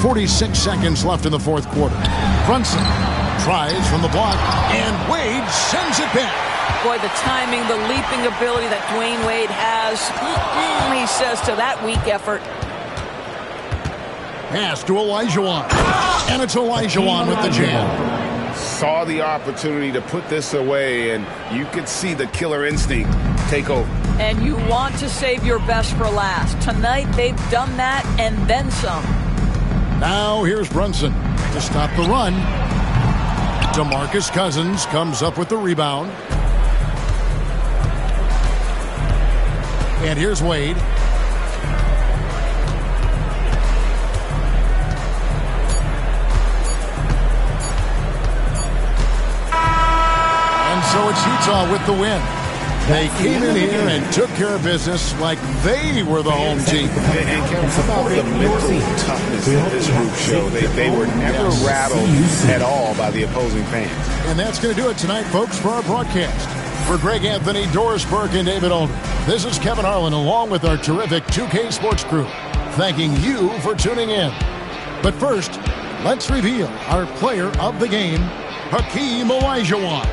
46 seconds left in the fourth quarter. Brunson tries from the block, and Wade sends it back. Boy, the timing, the leaping ability that Dwayne Wade has, he says to that weak effort. Pass to Olajuwon. And it's Olajuwon with the jam. Saw the opportunity to put this away, and you could see the killer instinct take over. And you want to save your best for last. Tonight, they've done that and then some. Now here's Brunson to stop the run. DeMarcus Cousins comes up with the rebound. And here's Wade. And so it's Utah with the win. They came in here and took care of business like they were the home team. And Kevin, how about the mental toughness that this group showed? They were never rattled at all by the opposing fans. And that's going to do it tonight, folks, for our broadcast. For Greg Anthony, Doris Burke, and David Aldridge, this is Kevin Harlan along with our terrific 2K Sports crew, thanking you for tuning in. But first, let's reveal our player of the game, Hakeem Olajuwon.